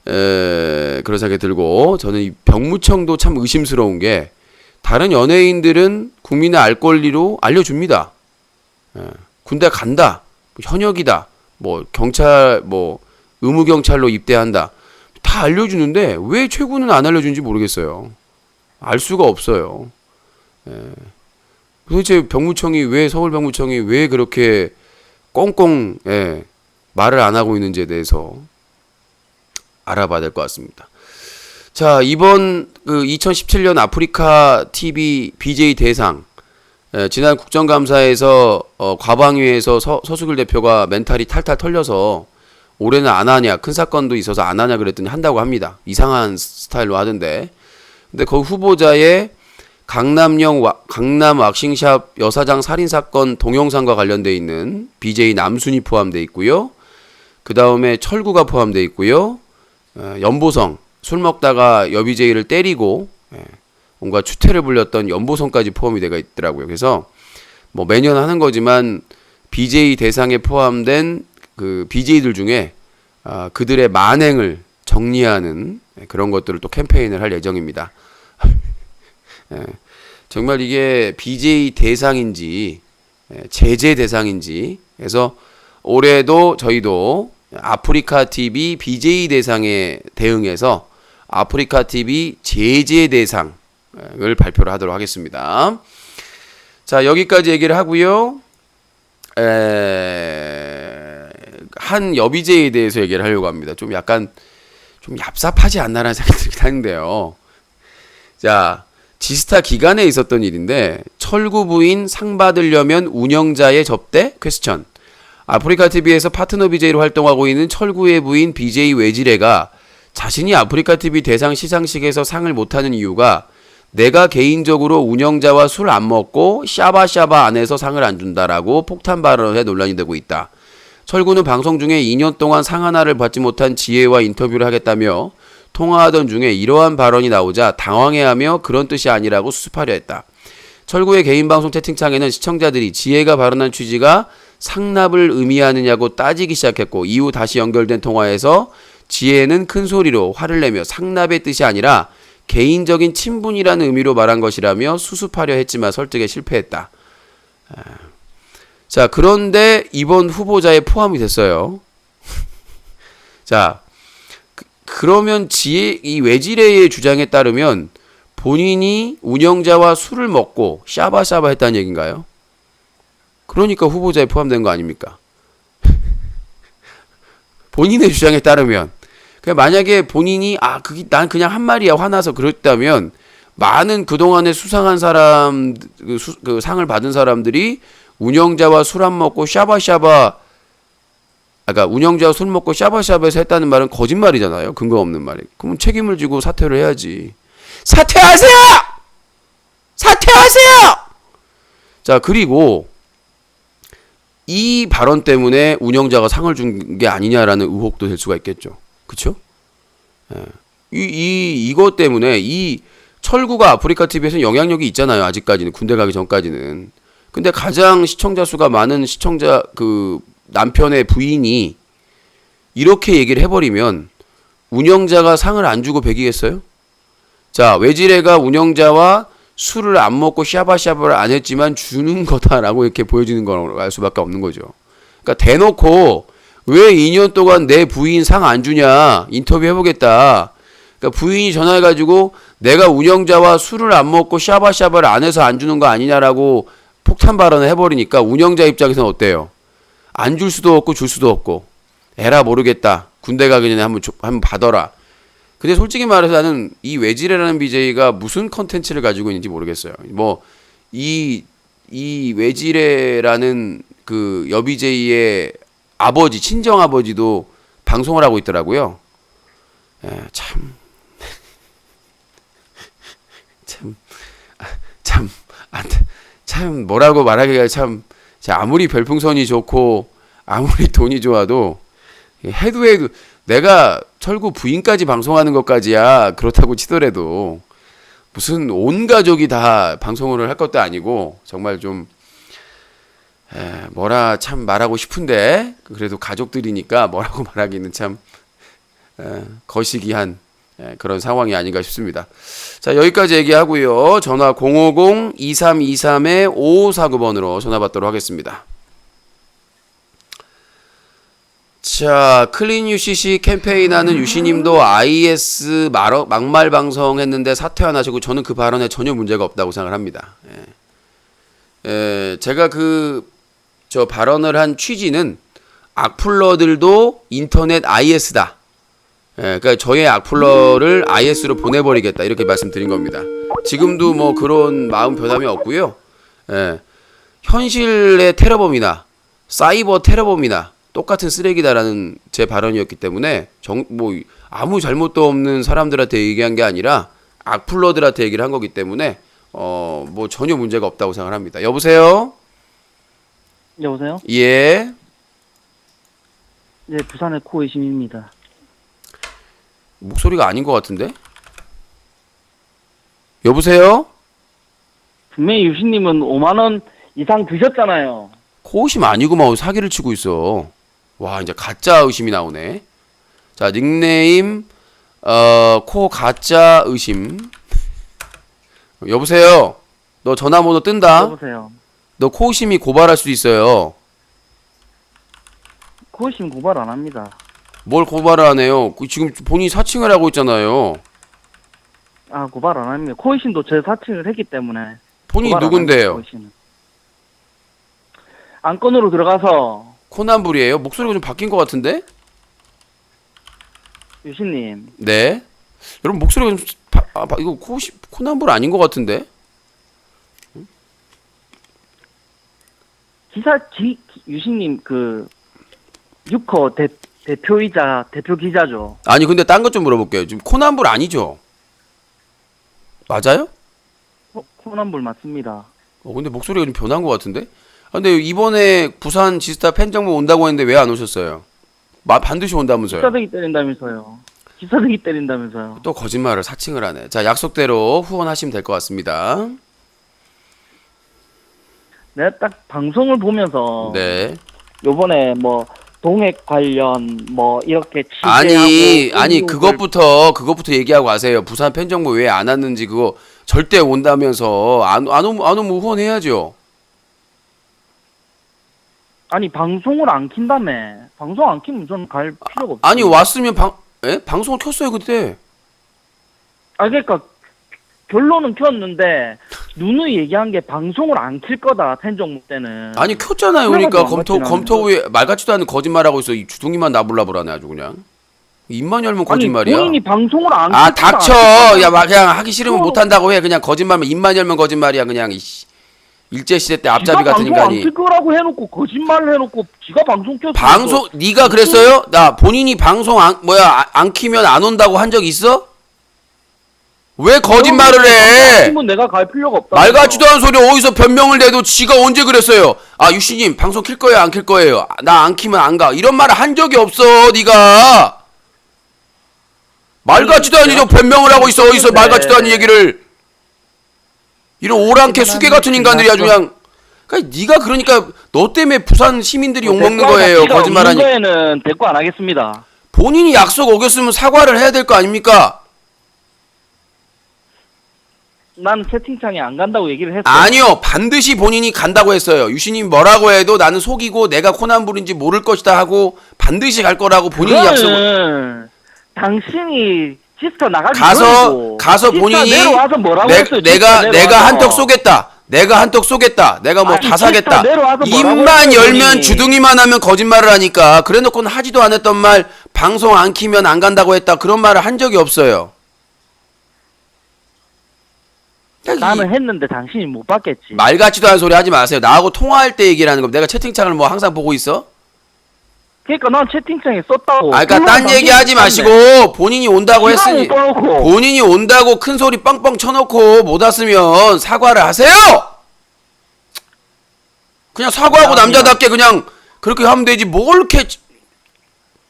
그런 생각이 들고 저는 이 병무청도 참 의심스러운 게 다른 연예인들은 국민의 알 권리로 알려줍니다. 군대 간다, 현역이다, 뭐 경찰, 뭐 의무경찰로 입대한다 다 알려주는데 왜 최고는 안 알려준지 모르겠어요. 알 수가 없어요. 도대체 병무청이 왜 서울 병무청이 왜 그렇게 꽁꽁 말을 안 하고 있는지에 대해서 알아봐야 될 것 같습니다. 자, 이번 그 2017년 아프리카 TV BJ 대상, 지난 국정감사에서 과방위에서 서수길 대표가 멘탈이 탈탈 털려서 올해는 안 하냐, 큰 사건도 있어서 안 하냐 그랬더니 한다고 합니다. 이상한 스타일로 하던데. 근데 그 후보자의 강남 왁싱샵 여사장 살인사건 동영상과 관련돼 있는 BJ 남순이 포함되어 있고요. 그 다음에 철구가 포함되어 있고요. 연보성, 술 먹다가 여비제이를 때리고 뭔가 추태를 불렸던 연보성까지 포함이 되어 있더라고요. 그래서 뭐 매년 하는 거지만 BJ 대상에 포함된 그 BJ들 중에 그들의 만행을 정리하는 그런 것들을 또 캠페인을 할 예정입니다. 정말 이게 BJ 대상인지 제재 대상인지 해서 올해도 저희도 아프리카 TV BJ 대상에 대응해서 아프리카 TV 제재 대상을 발표를 하도록 하겠습니다. 자, 여기까지 얘기를 하고요. 한 여비제에 대해서 얘기를 하려고 합니다. 좀 약간 좀 얍삽하지 않나라는 생각이 들긴 하는데요. 자, 지스타 기간에 있었던 일인데 철구 부인 상 받으려면 운영자의 접대? 퀘스천. 아프리카 TV에서 파트너 BJ로 활동하고 있는 철구의 부인 BJ 외지래가 자신이 아프리카 TV 대상 시상식에서 상을 못하는 이유가 내가 개인적으로 운영자와 술 안 먹고 샤바샤바 안에서 상을 안 준다라고 폭탄 발언에 논란이 되고 있다. 철구는 방송 중에 2년 동안 상 하나를 받지 못한 지혜와 인터뷰를 하겠다며 통화하던 중에 이러한 발언이 나오자 당황해하며 그런 뜻이 아니라고 수습하려 했다. 철구의 개인 방송 채팅창에는 시청자들이 지혜가 발언한 취지가 상납을 의미하느냐고 따지기 시작했고 이후 다시 연결된 통화에서 지혜는 큰 소리로 화를 내며 상납의 뜻이 아니라 개인적인 친분이라는 의미로 말한 것이라며 수습하려 했지만 설득에 실패했다. 자, 그런데 이번 후보자에 포함이 됐어요. 자, 그러면 이 외지레의 주장에 따르면 본인이 운영자와 술을 먹고 샤바샤바 했다는 얘기인가요? 그러니까 후보자에 포함된 거 아닙니까? 본인의 주장에 따르면 만약에 본인이 난 그냥 한 말이야 화나서 그랬다면 많은 그동안에 수상한 사람 그 상을 받은 사람들이 운영자와 술 안 먹고 샤바샤바 그러니까 운영자와 술 먹고 샤바샤바에서 했다는 말은 거짓말이잖아요. 근거 없는 말이. 그러면 책임을 지고 사퇴를 해야지. 사퇴하세요! 사퇴하세요! 자, 그리고 이 발언 때문에 운영자가 상을 준 게 아니냐라는 의혹도 될 수가 있겠죠. 그쵸? 이것 때문에 이 철구가 아프리카 TV에서는 영향력이 있잖아요. 아직까지는. 군대 가기 전까지는. 근데 가장 시청자 수가 많은 시청자 그 남편의 부인이 이렇게 얘기를 해버리면 운영자가 상을 안 주고 배기겠어요? 자, 외지레가 운영자와 술을 안 먹고 샤바샤바를 안 했지만 주는 거다라고 이렇게 보여지는 거라고 알 수밖에 없는 거죠. 그러니까 대놓고 왜 2년 동안 내 부인 상 안 주냐 인터뷰 해보겠다. 그러니까 부인이 전화해가지고 내가 운영자와 술을 안 먹고 샤바샤바를 안 해서 안 주는 거 아니냐라고 폭탄 발언을 해버리니까 운영자 입장에서는 어때요? 안 줄 수도 없고 줄 수도 없고 에라 모르겠다. 군대 가기 전에 한번 받아라. 근데 솔직히 말해서 나는 이 외지레라는 BJ가 무슨 컨텐츠를 가지고 있는지 모르겠어요. 뭐 이 외지레라는 그 여비제이의 아버지, 친정 아버지도 방송을 하고 있더라고요. 참 뭐라고 말하기가 참 아무리 별풍선이 좋고 아무리 돈이 좋아도 해도 내가 철구 부인까지 방송하는 것까지야 그렇다고 치더라도 무슨 온 가족이 다 방송을 할 것도 아니고 정말 좀 뭐라 참 말하고 싶은데 그래도 가족들이니까 뭐라고 말하기는 참 거시기한 그런 상황이 아닌가 싶습니다. 자, 여기까지 얘기하고요. 전화 050-2323-5549번으로 전화 받도록 하겠습니다. 자, 클린 UCC 캠페인하는 유시님도 IS 막말 방송했는데 사퇴 안 하시고 저는 그 발언에 전혀 문제가 없다고 생각을 합니다. 제가 저 발언을 한 취지는 악플러들도 인터넷 IS다. 예, 그러니까 저의 악플러를 IS로 보내버리겠다 이렇게 말씀드린 겁니다. 지금도 뭐 그런 마음 변함이 없고요. 예, 현실의 테러범이나 사이버 테러범이나 똑같은 쓰레기다라는 제 발언이었기 때문에 뭐 아무 잘못도 없는 사람들한테 얘기한 게 아니라 악플러들한테 얘기를 한 거기 때문에 뭐 전혀 문제가 없다고 생각합니다. 여보세요? 여보세요? 예. 네, 부산의 코이심입니다. 목소리가 아닌 것 같은데? 여보세요? 분명히 유신님은 5만원 이상 드셨잖아요. 코의심 아니구만. 사기를 치고 있어. 와, 이제 가짜 의심이 나오네. 자, 닉네임 코 가짜 의심. 여보세요? 너 전화번호 뜬다? 여보세요? 너 코의심이 고발할 수 있어요. 코이심 고발 안 합니다. 뭘 고발을 안 해요? 지금 본인이 사칭을 하고 있잖아요. 아, 고발 안 합니다. 코이심도 제 사칭을 했기 때문에. 본인이 고발 안 누군데요? 합니다, 코이심은. 안건으로 들어가서 코난불이에요? 목소리가 좀 바뀐 것 같은데? 유신님, 네. 여러분 목소리가 좀 이거 코난불 아닌 것 같은데? 유신님 유커 대표이자 대표 기자죠. 아니 근데 딴 것 좀 물어볼게요. 지금 코난불 아니죠? 맞아요? 코난불 맞습니다. 근데 목소리가 좀 변한 것 같은데? 근데 이번에 부산 지스타 팬정모 온다고 했는데 왜 안 오셨어요? 반드시 온다면서요? 기사대기 때린다면서요. 기사대기 때린다면서요. 또 거짓말을 사칭을 하네. 자, 약속대로 후원하시면 될 것 같습니다. 내가 딱 방송을 보면서 네. 요번에 뭐 동액 관련 뭐 이렇게 아니 그것부터 얘기하고 가세요. 부산 팬정모 왜 안 왔는지 그거 절대 온다면서 안 오면 후원해야죠. 아니 방송을 안 킨다며. 방송 안 키면 저는 갈 필요가 없어. 아니 왔으면 방송을 켰어요 그때. 그러니까 결론은 켰는데 누누이 얘기한 게 방송을 안 킬 거다 팬정모 때는. 아니 켰잖아요. 그러니까 그래가지고 안 검토 후에 말 같지도 않은 거짓말하고 있어. 이 주둥이만 나불나불하네 아주 그냥. 입만 열면 아니, 거짓말이야. 본인이 방송을 안 아 킬 거다, 닥쳐. 안 킬 야 거다. 그냥 하기 싫으면 못 한다고 해. 그냥 거짓말만 입만 열면 거짓말이야 그냥. 이씨. 일제 시대 때 앞잡이 지가 같은 방송 안 인간이. 킬 거라고 해놓고 거짓말을 해놓고 지가 방송 켰어. 방송 네가 그랬어요? 나 본인이 방송 안 키면 안 온다고 한 적 있어? 왜 거짓말을 해? 키면 내가 갈 필요가 없다. 말 같지도 않은 소리 어디서 변명을 내도 지가 언제 그랬어요? 아 유씨님 방송 킬 거예요 안 킬 거예요? 나 안 키면 안 가. 이런 말을 한 적이 없어 네가. 말 같지도 않은 변명을 하고 있어. 어디서 말 같지도 않은 얘기를. 이런 오랑캐 수개 같은 인간들이 아주 그냥. 그러니까 네가 그러니까 너 때문에 부산 시민들이 욕먹는 거예요. 거짓말하니. 거에는 대꾸 안 하겠습니다. 본인이 약속 어겼으면 사과를 해야 될 거 아닙니까? 난 채팅창에 안 간다고 얘기를 했어. 아니요. 반드시 본인이 간다고 했어요. 유신님 뭐라고 해도 나는 속이고 내가 코난불인지 모를 것이다 하고 반드시 갈 거라고 본인이 약속을. 당신이 지스타 나가기 가서 본인이 내려와서 뭐라고 했어요? 내가 한턱 쏘겠다. 내가 한턱 쏘겠다. 내가 뭐 다 사겠다. 입만 열면 주둥이만 하면 거짓말을 하니까. 그래놓고는 하지도 않았던 말 방송 안 키면 안 간다고 했다. 그런 말을 한 적이 없어요. 나는 했는데 당신이 못 받겠지. 말 같지도 않은 소리 하지 마세요. 나하고 통화할 때 얘기를 하는 겁니다. 내가 채팅창을 뭐 항상 보고 있어? 그러니까 난 채팅창에 썼다고. 그러니까 딴 얘기 하지 마시고 본인이 온다고 했으니 떠놓고. 본인이 온다고 큰 소리 뻥뻥 쳐놓고 못 왔으면 사과를 하세요. 그냥 사과하고 남자답게 그냥 그렇게 하면 되지. 뭘 이렇게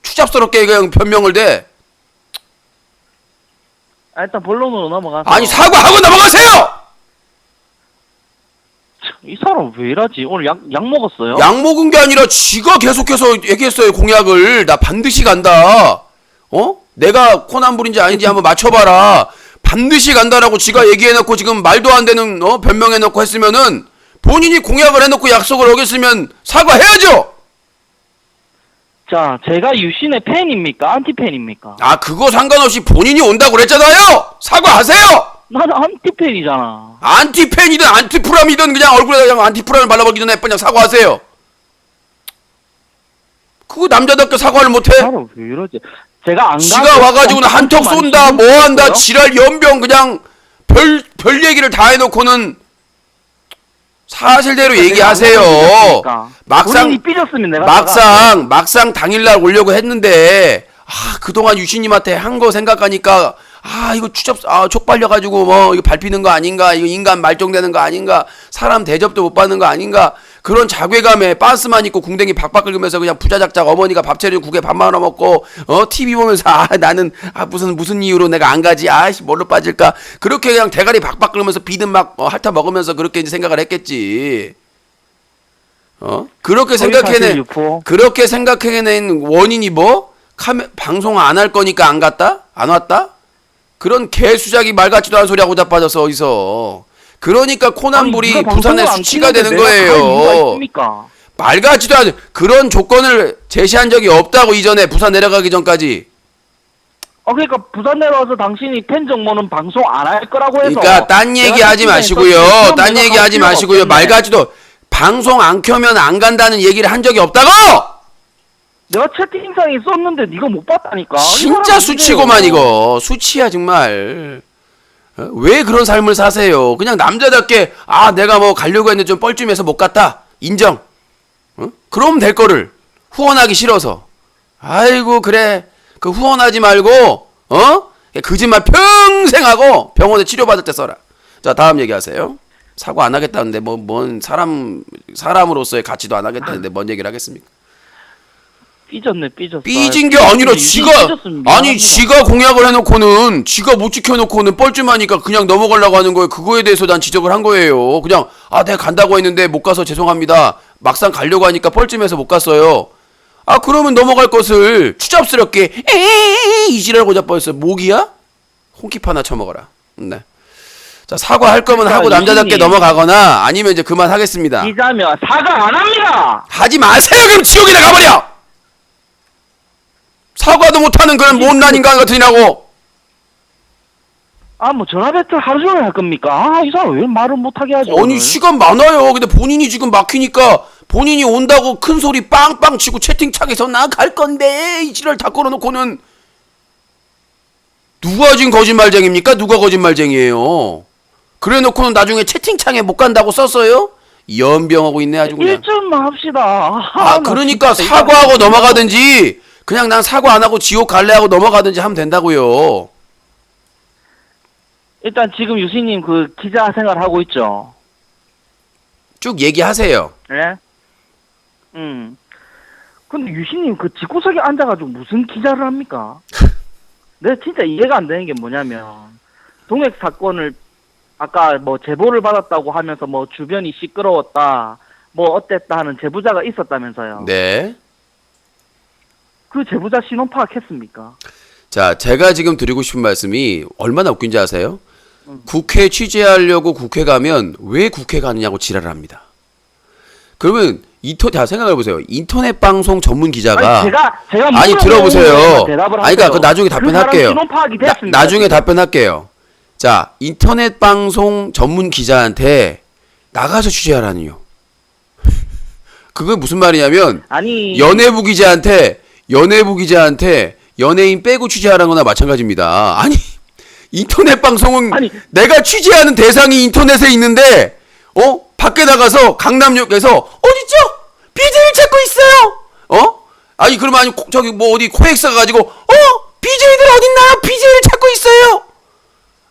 추잡스럽게 그냥 변명을 대. 일단 본론으로 넘어가서. 아니 사과하고 넘어가세요. 이 사람 왜 이러지? 오늘 약 먹었어요? 약 먹은 게 아니라 지가 계속해서 얘기했어요. 공약을. 나 반드시 간다. 내가 코난불인지 아닌지 한번 맞춰봐라. 반드시 간다라고 지가 얘기해놓고 지금 말도 안 되는 변명해놓고 했으면은 본인이 공약을 해놓고 약속을 어겼으면 사과해야죠. 자, 제가 유신의 팬입니까? 안티팬입니까? 그거 상관없이 본인이 온다고 그랬잖아요. 사과하세요. 나는 안티팬이잖아. 안티팬이든 안티프람이든 그냥 얼굴에다 그냥 안티프람을 발라버리기 전에 그냥 사과하세요. 그거 남자답게 사과를 못해? 사람 왜 이러지? 제가 안 지가 가도 와가지고는 엄청 한턱 많이 쏜다, 신경 뭐 한다, 쓰고요. 지랄 연병 그냥 별 얘기를 다 해놓고는 사실대로 얘기하세요. 막상 본인이 삐졌으면 내가 막상 당일날 오려고 했는데 그동안 유신님한테 한 거 생각하니까 이거 촉발려가지고 뭐 이거 밟히는 거 아닌가, 이거 인간 말종되는 거 아닌가, 사람 대접도 못 받는 거 아닌가, 그런 자괴감에 빤스만 입고 궁뎅이 박박 긁으면서 그냥 부자작작 어머니가 밥 차리고 국에 밥 말아 먹고 TV 보면서 나는 무슨 이유로 내가 안 가지, 뭘로 빠질까, 그렇게 그냥 대가리 박박 긁으면서 비듬 막 핥아 먹으면서 그렇게 이제 생각을 했겠지. 그렇게 생각해낸 원인이 뭐? 방송 안 할 거니까 안 갔다? 안 왔다? 그런 개수작이 말 같지도 않은 소리 하고 자빠졌어 어디서. 그러니까 코난불이 부산에 수치가 되는 거예요. 말 같지도 않은 그런 조건을 제시한 적이 없다고, 이전에 부산 내려가기 전까지. 그러니까 부산 내려와서 당신이 팬정모는 방송 안 할 거라고 해서. 그러니까 딴 얘기 하지 마시고요. 딴 얘기 하지 마시고요. 말 같지도, 방송 안 켜면 안 간다는 얘기를 한 적이 없다고! 내가 채팅창에 썼는데 네가 못 봤다니까. 진짜 수치고만 이거. 수치야 정말. 왜 그런 삶을 사세요? 그냥 남자답게 내가 뭐 가려고 했는데 좀 뻘쭘해서 못 갔다. 인정. 그럼 될 거를 후원하기 싫어서. 아이고 그래. 그 후원하지 말고 거짓말 평생 하고 병원에 치료받을 때 써라. 자, 다음 얘기하세요. 사과 안 하겠다는데 뭔 사람으로서의 가치도 안 하겠다는데 뭔 얘기를 하겠습니까? 삐졌어. 삐진 게 아니라 지가 공약을 해놓고는, 지가 못 지켜놓고는 뻘쭘하니까 그냥 넘어가려고 하는 거예요. 그거에 대해서 난 지적을 한 거예요. 그냥 내가 간다고 했는데 못 가서 죄송합니다. 막상 가려고 하니까 뻘쭘해서 못 갔어요. 그러면 넘어갈 것을 추잡스럽게 이지랄고 자빠졌어요. 모기야? 홍킵 하나 쳐먹어라. 네. 자, 사과할 거면 하고 남자답게 넘어가거나 아니면 이제 그만하겠습니다. 기자면 사과 안 합니다. 하지 마세요. 그럼 지옥이나 가버려. 사과도 못하는 그런 못난 인간 같으니라고. 뭐 전화 배틀 하루 종일 할 겁니까? 이 사람 왜 말을 못하게 하죠? 아니 오늘? 시간 많아요. 근데 본인이 지금 막히니까 본인이 온다고 큰 소리 빵빵 치고 채팅창에서 나 갈 건데 이 지랄 다 걸어놓고는. 누가 지금 거짓말쟁입니까? 누가 거짓말쟁이에요? 그래놓고는 나중에 채팅창에 못 간다고 썼어요? 연병하고 있네 아주 그냥. 1점만 합시다. 그러니까 사과하고 넘어가든지 그냥 난 사과 안 하고 지옥 갈래 하고 넘어가든지 하면 된다고요. 일단 지금 유신님 그 기자 생활 하고 있죠. 쭉 얘기하세요. 네? 근데 유신님 그 집구석에 앉아가지고 무슨 기자를 합니까? 내가 진짜 이해가 안 되는 게 뭐냐면, 동액 사건을 아까 뭐 제보를 받았다고 하면서 뭐 주변이 시끄러웠다, 뭐 어땠다 하는 제보자가 있었다면서요. 네. 그 제보자 신원 파악했습니까? 자, 제가 지금 드리고 싶은 말씀이 얼마나 웃긴지 아세요? 국회 취재하려고 국회 가면 왜 국회 가느냐고 지랄을 합니다. 그러면 자, 생각해보세요. 인터넷 방송 전문 기자가. 아니 들어보세요. 그러니까 그 나중에 답변할게요. 나중에 답변할게요. 자, 인터넷 방송 전문 기자한테 나가서 취재하라니요. 그게 무슨 말이냐면, 연예부 기자한테 연예인 빼고 취재하라는 거나 마찬가지입니다. 아니, 인터넷 방송은 내가 취재하는 대상이 인터넷에 있는데, 밖에 나가서 강남역에서 어딨죠? BJ를 찾고 있어요. 아니 그러면 저기 뭐 어디 코엑스 가가지고 BJ들 어딨나요? BJ를 찾고 있어요.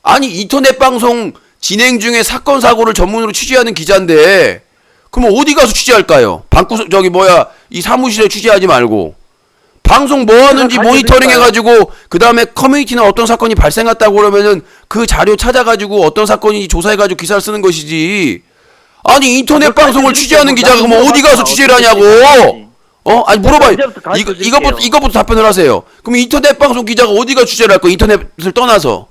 아니 인터넷 방송 진행 중에 사건 사고를 전문으로 취재하는 기자인데, 그럼 어디 가서 취재할까요? 이 사무실에 취재하지 말고 방송 뭐 하는지 모니터링 해가지고 그 다음에 커뮤니티나 어떤 사건이 발생했다고 그러면은 그 자료 찾아가지고 어떤 사건인지 조사해가지고 기사를 쓰는 것이지. 아니 인터넷 방송을 취재하는 기자가 그럼 어디 가서 취재를 하냐고. 아니 물어봐요. 이것부터 답변을 하세요. 그럼 인터넷 방송 기자가 어디 가서 취재를 할 거야? 인터넷을 떠나서.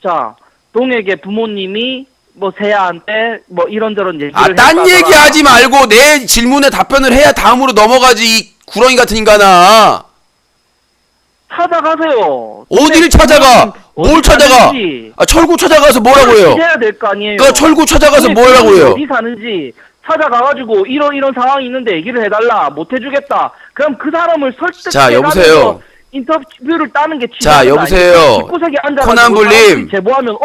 자, 동혁의 부모님이 뭐 세아한테 뭐 이런저런 얘기를 딴 얘기 하지 말고 내 질문에 답변을 해야 다음으로 넘어가지, 이 구렁이 같은 인간아. 찾아가세요. 어디를 찾아가? 뭘 찾아가? 철구 찾아가서 뭐라고 해요? 해야 될 거 아니에요. 그러니까 철구 찾아가서 뭐라고 해요? 어디 사는지 찾아가가지고 이런 상황이 있는데 얘기를 해달라, 못 해주겠다. 그럼 그 사람을 설득해가지고 자, 여보세요. 인터뷰를 따는 게 자, 여보세요. 집구석에 앉아가지고 코난불님. 사람들이 제보하면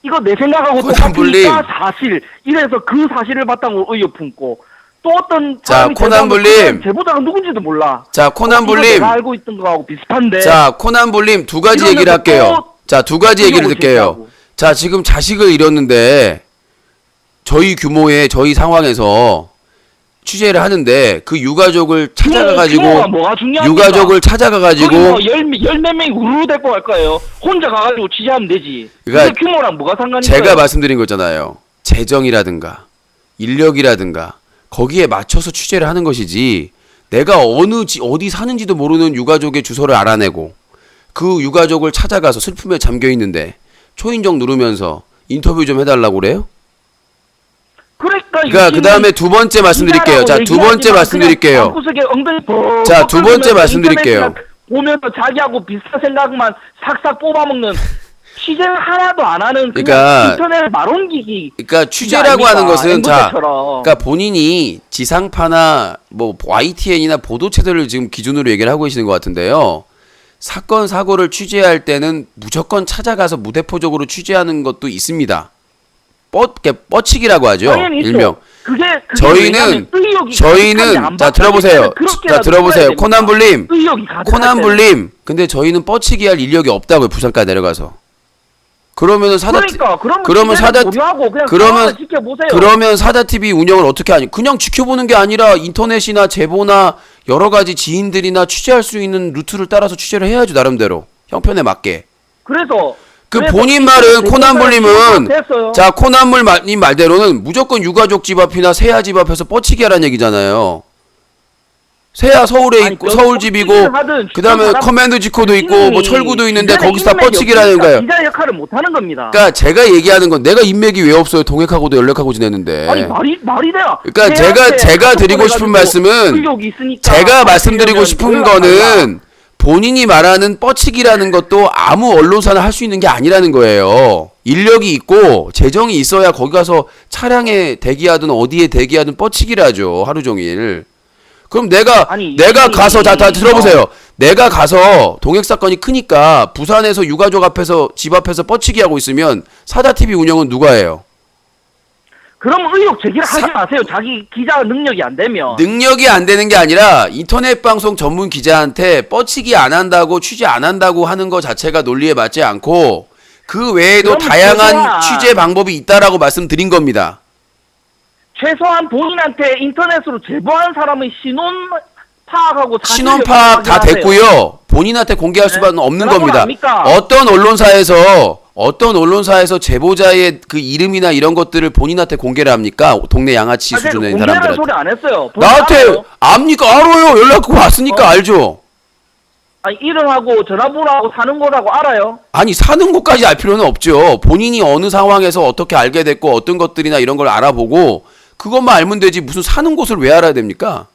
이거 내 생각하고 코난불님. 똑같으니까 사실 이래서 그 사실을 바탕으로 의혹 품고 또 어떤 자, 사람이 코난불님. 제보하면 제보자가 누군지도 몰라. 자, 이거 코난불님. 내가 알고 있던 거하고 비슷한데. 자, 코난불님 두 가지 얘기를 이러면서 할게요. 자, 두 가지 얘기를 의혹을 듣게요. 제기하고. 자, 지금 자식을 잃었는데 저희 규모의 저희 상황에서 취재를 하는데 그 유가족을 찾아가가지고 규모가 뭐가 중요합니까? 유가족을 찾아가가지고 거기 뭐 열몇 명이 우르르 데리고 갈 거예요. 혼자 가가지고 취재하면 되지. 그러니까 그게 규모랑 뭐가 상관이 있어요? 제가 말씀드린 거잖아요. 재정이라든가 인력이라든가 거기에 맞춰서 취재를 하는 것이지 내가 어디 사는지도 모르는 유가족의 주소를 알아내고 그 유가족을 찾아가서 슬픔에 잠겨 있는데 초인종 누르면서 인터뷰 좀 해달라고 그래요? 그러니까 그 다음에 두 번째 말씀드릴게요. 자, 두 번째 말씀드릴게요. 자, 두 번째 말씀드릴게요. 보면서 자기하고 비슷한 생각만 삭삭 뽑아먹는 취재를 하나도 안 하는 그러니까- 인터넷 말옮기기. 그러니까 취재라고 하는 것은 자, 앵무새처럼. 그러니까 본인이 지상파나 뭐 YTN이나 보도 채널을 지금 기준으로 얘기를 하고 계시는 것 같은데요. 사건 사고를 취재할 때는 무조건 찾아가서 무대포적으로 취재하는 것도 있습니다. 뻗치기라고 하죠. 당연히 있죠. 일명. 그게 저희는 왜냐면 의혹이 가득한데 안 자 들어보세요. 받아들이면 그렇게라도 자 들어보세요. 해야 됩니다. 코난불님. 의혹이 가득할 코난불님. 근데 저희는 뻗치기 할 인력이 없다고요. 부산까지 내려가서. 그러면은 그러니까 그러면 사다 고려하고 그냥 그러면 상황을 지켜보세요. 그러면 사다 TV 운영을 어떻게 하니? 그냥 지켜보는 게 아니라 인터넷이나 제보나 여러 가지 지인들이나 취재할 수 있는 루트를 따라서 취재를 해야죠 나름대로 형편에 맞게. 그래서 본인 말은 코난불님은 됐어요. 자 코난불님 말대로는 무조건 유가족 집 앞이나 세아 집 앞에서 뻗치기 하라는 얘기잖아요. 세아 서울에 아니, 있고 여기 서울 집이고 뻗치기를 하든 그다음에 사람- 커맨드 지코도 있고 뭐 철구도 있는데 기자의 거기서 다 인맥이 뻗치기라는 없으니까 거예요. 기자 역할을 못 하는 겁니다. 그러니까 제가 얘기하는 건 내가 인맥이 왜 없어요? 동행하고도 연락하고 지냈는데. 아니 말이 돼요. 그러니까 제가 드리고 싶은 말씀은 의혹이 있으니까 제가 말씀드리고 싶은 연락을 달라. 거는 본인이 말하는 뻗치기라는 것도 아무 언론사나 할 수 있는 게 아니라는 거예요. 인력이 있고 재정이 있어야 거기 가서 차량에 대기하든 어디에 대기하든 뻗치기를 하죠. 하루 종일. 그럼 내가 아니, 가서 다 들어보세요. 내가 가서 동행 사건이 크니까 부산에서 유가족 앞에서 집 앞에서 뻗치기 하고 있으면 사다 TV 운영은 누가 해요? 그럼 의혹 제기를 하지 마세요. 자기 기자 능력이 안 되면. 능력이 안 되는 게 아니라 인터넷 방송 전문 기자한테 뻗치기 안 한다고 취재 안 한다고 하는 것 자체가 논리에 맞지 않고 그 외에도 그러면 다양한 최소한- 취재 방법이 있다라고 말씀드린 겁니다. 최소한 본인한테 인터넷으로 제보한 사람의 신원 파악하고 사실을 신원 파악 다 확인하세요. 됐고요. 본인한테 공개할 네. 수밖에 없는 그러면 겁니다. 압니까? 어떤 언론사에서 제보자의 그 이름이나 이런 것들을 본인한테 공개를 합니까? 동네 양아치 사실 수준의 공개라는 사람들한테. 소리 안 했어요. 본인 나한테 알아요. 압니까? 알아요. 연락 왔으니까 알죠. 아니, 이름하고 전화번호하고 사는 거라고 알아요. 아니 사는 곳까지 알 필요는 없죠. 본인이 어느 상황에서 어떻게 알게 됐고 어떤 것들이나 이런 걸 알아보고 그것만 알면 되지 무슨 사는 곳을 왜 알아야 됩니까?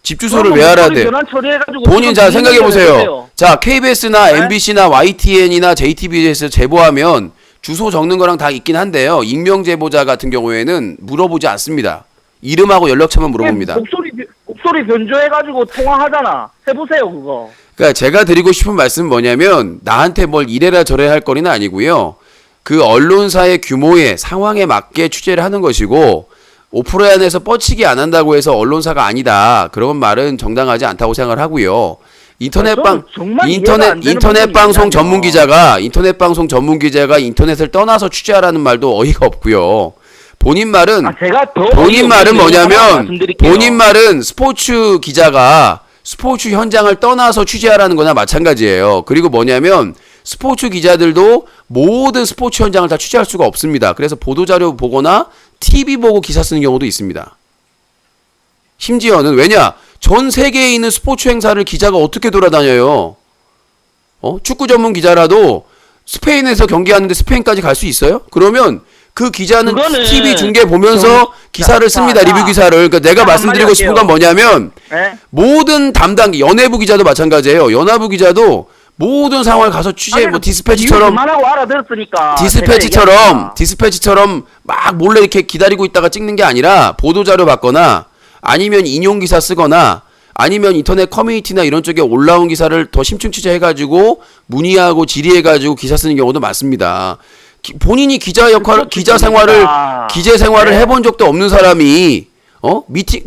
집 주소를 왜 알아야 돼? 변환 처리해가지고 본인 자 지금 생각해 보세요. 해주세요. 자 KBS나 네? MBC나 YTN이나 JTBC에서 제보하면 주소 적는 거랑 다 있긴 한데요. 익명 제보자 같은 경우에는 물어보지 않습니다. 이름하고 연락처만 물어봅니다. 목소리 변조해가지고 통화하잖아. 해보세요 그거. 그러니까 제가 드리고 싶은 말씀은 뭐냐면 나한테 뭘 이래라 저래라 할 거리는 아니고요. 그 언론사의 규모에 상황에 맞게 취재를 하는 것이고 오프라인에서 뻗치기 안 한다고 해서 언론사가 아니다. 그런 말은 정당하지 않다고 생각을 하고요. 인터넷 방송 전문 기자가 인터넷을 떠나서 취재하라는 말도 어이가 없고요. 본인 말은 본인 말은 스포츠 기자가 스포츠 현장을 떠나서 취재하라는 거나 마찬가지예요. 그리고 뭐냐면 스포츠 기자들도 모든 스포츠 현장을 다 취재할 수가 없습니다. 그래서 보도자료 보거나 TV 보고 기사 쓰는 경우도 있습니다. 심지어는 왜냐? 전 세계에 있는 스포츠 행사를 기자가 어떻게 돌아다녀요? 축구 전문 기자라도 스페인에서 경기하는데 스페인까지 갈 수 있어요? 그러면 그 기자는 TV 중계 보면서 기사를 씁니다. 리뷰 기사를. 그러니까 내가 말씀드리고 싶은 건 뭐냐면 네? 모든 담당 연예부 기자도 마찬가지예요. 연합부 기자도 모든 상황을 가서 취재 뭐 디스패치처럼 막 몰래 이렇게 기다리고 있다가 찍는 게 아니라 보도 자료 받거나 아니면 인용 기사 쓰거나 아니면 인터넷 커뮤니티나 이런 쪽에 올라온 기사를 더 심층 취재해가지고 문의하고 질의해가지고 기사 쓰는 경우도 많습니다. 본인이 기자 역할, 기자 생활을 네. 해본 적도 없는 사람이 미팅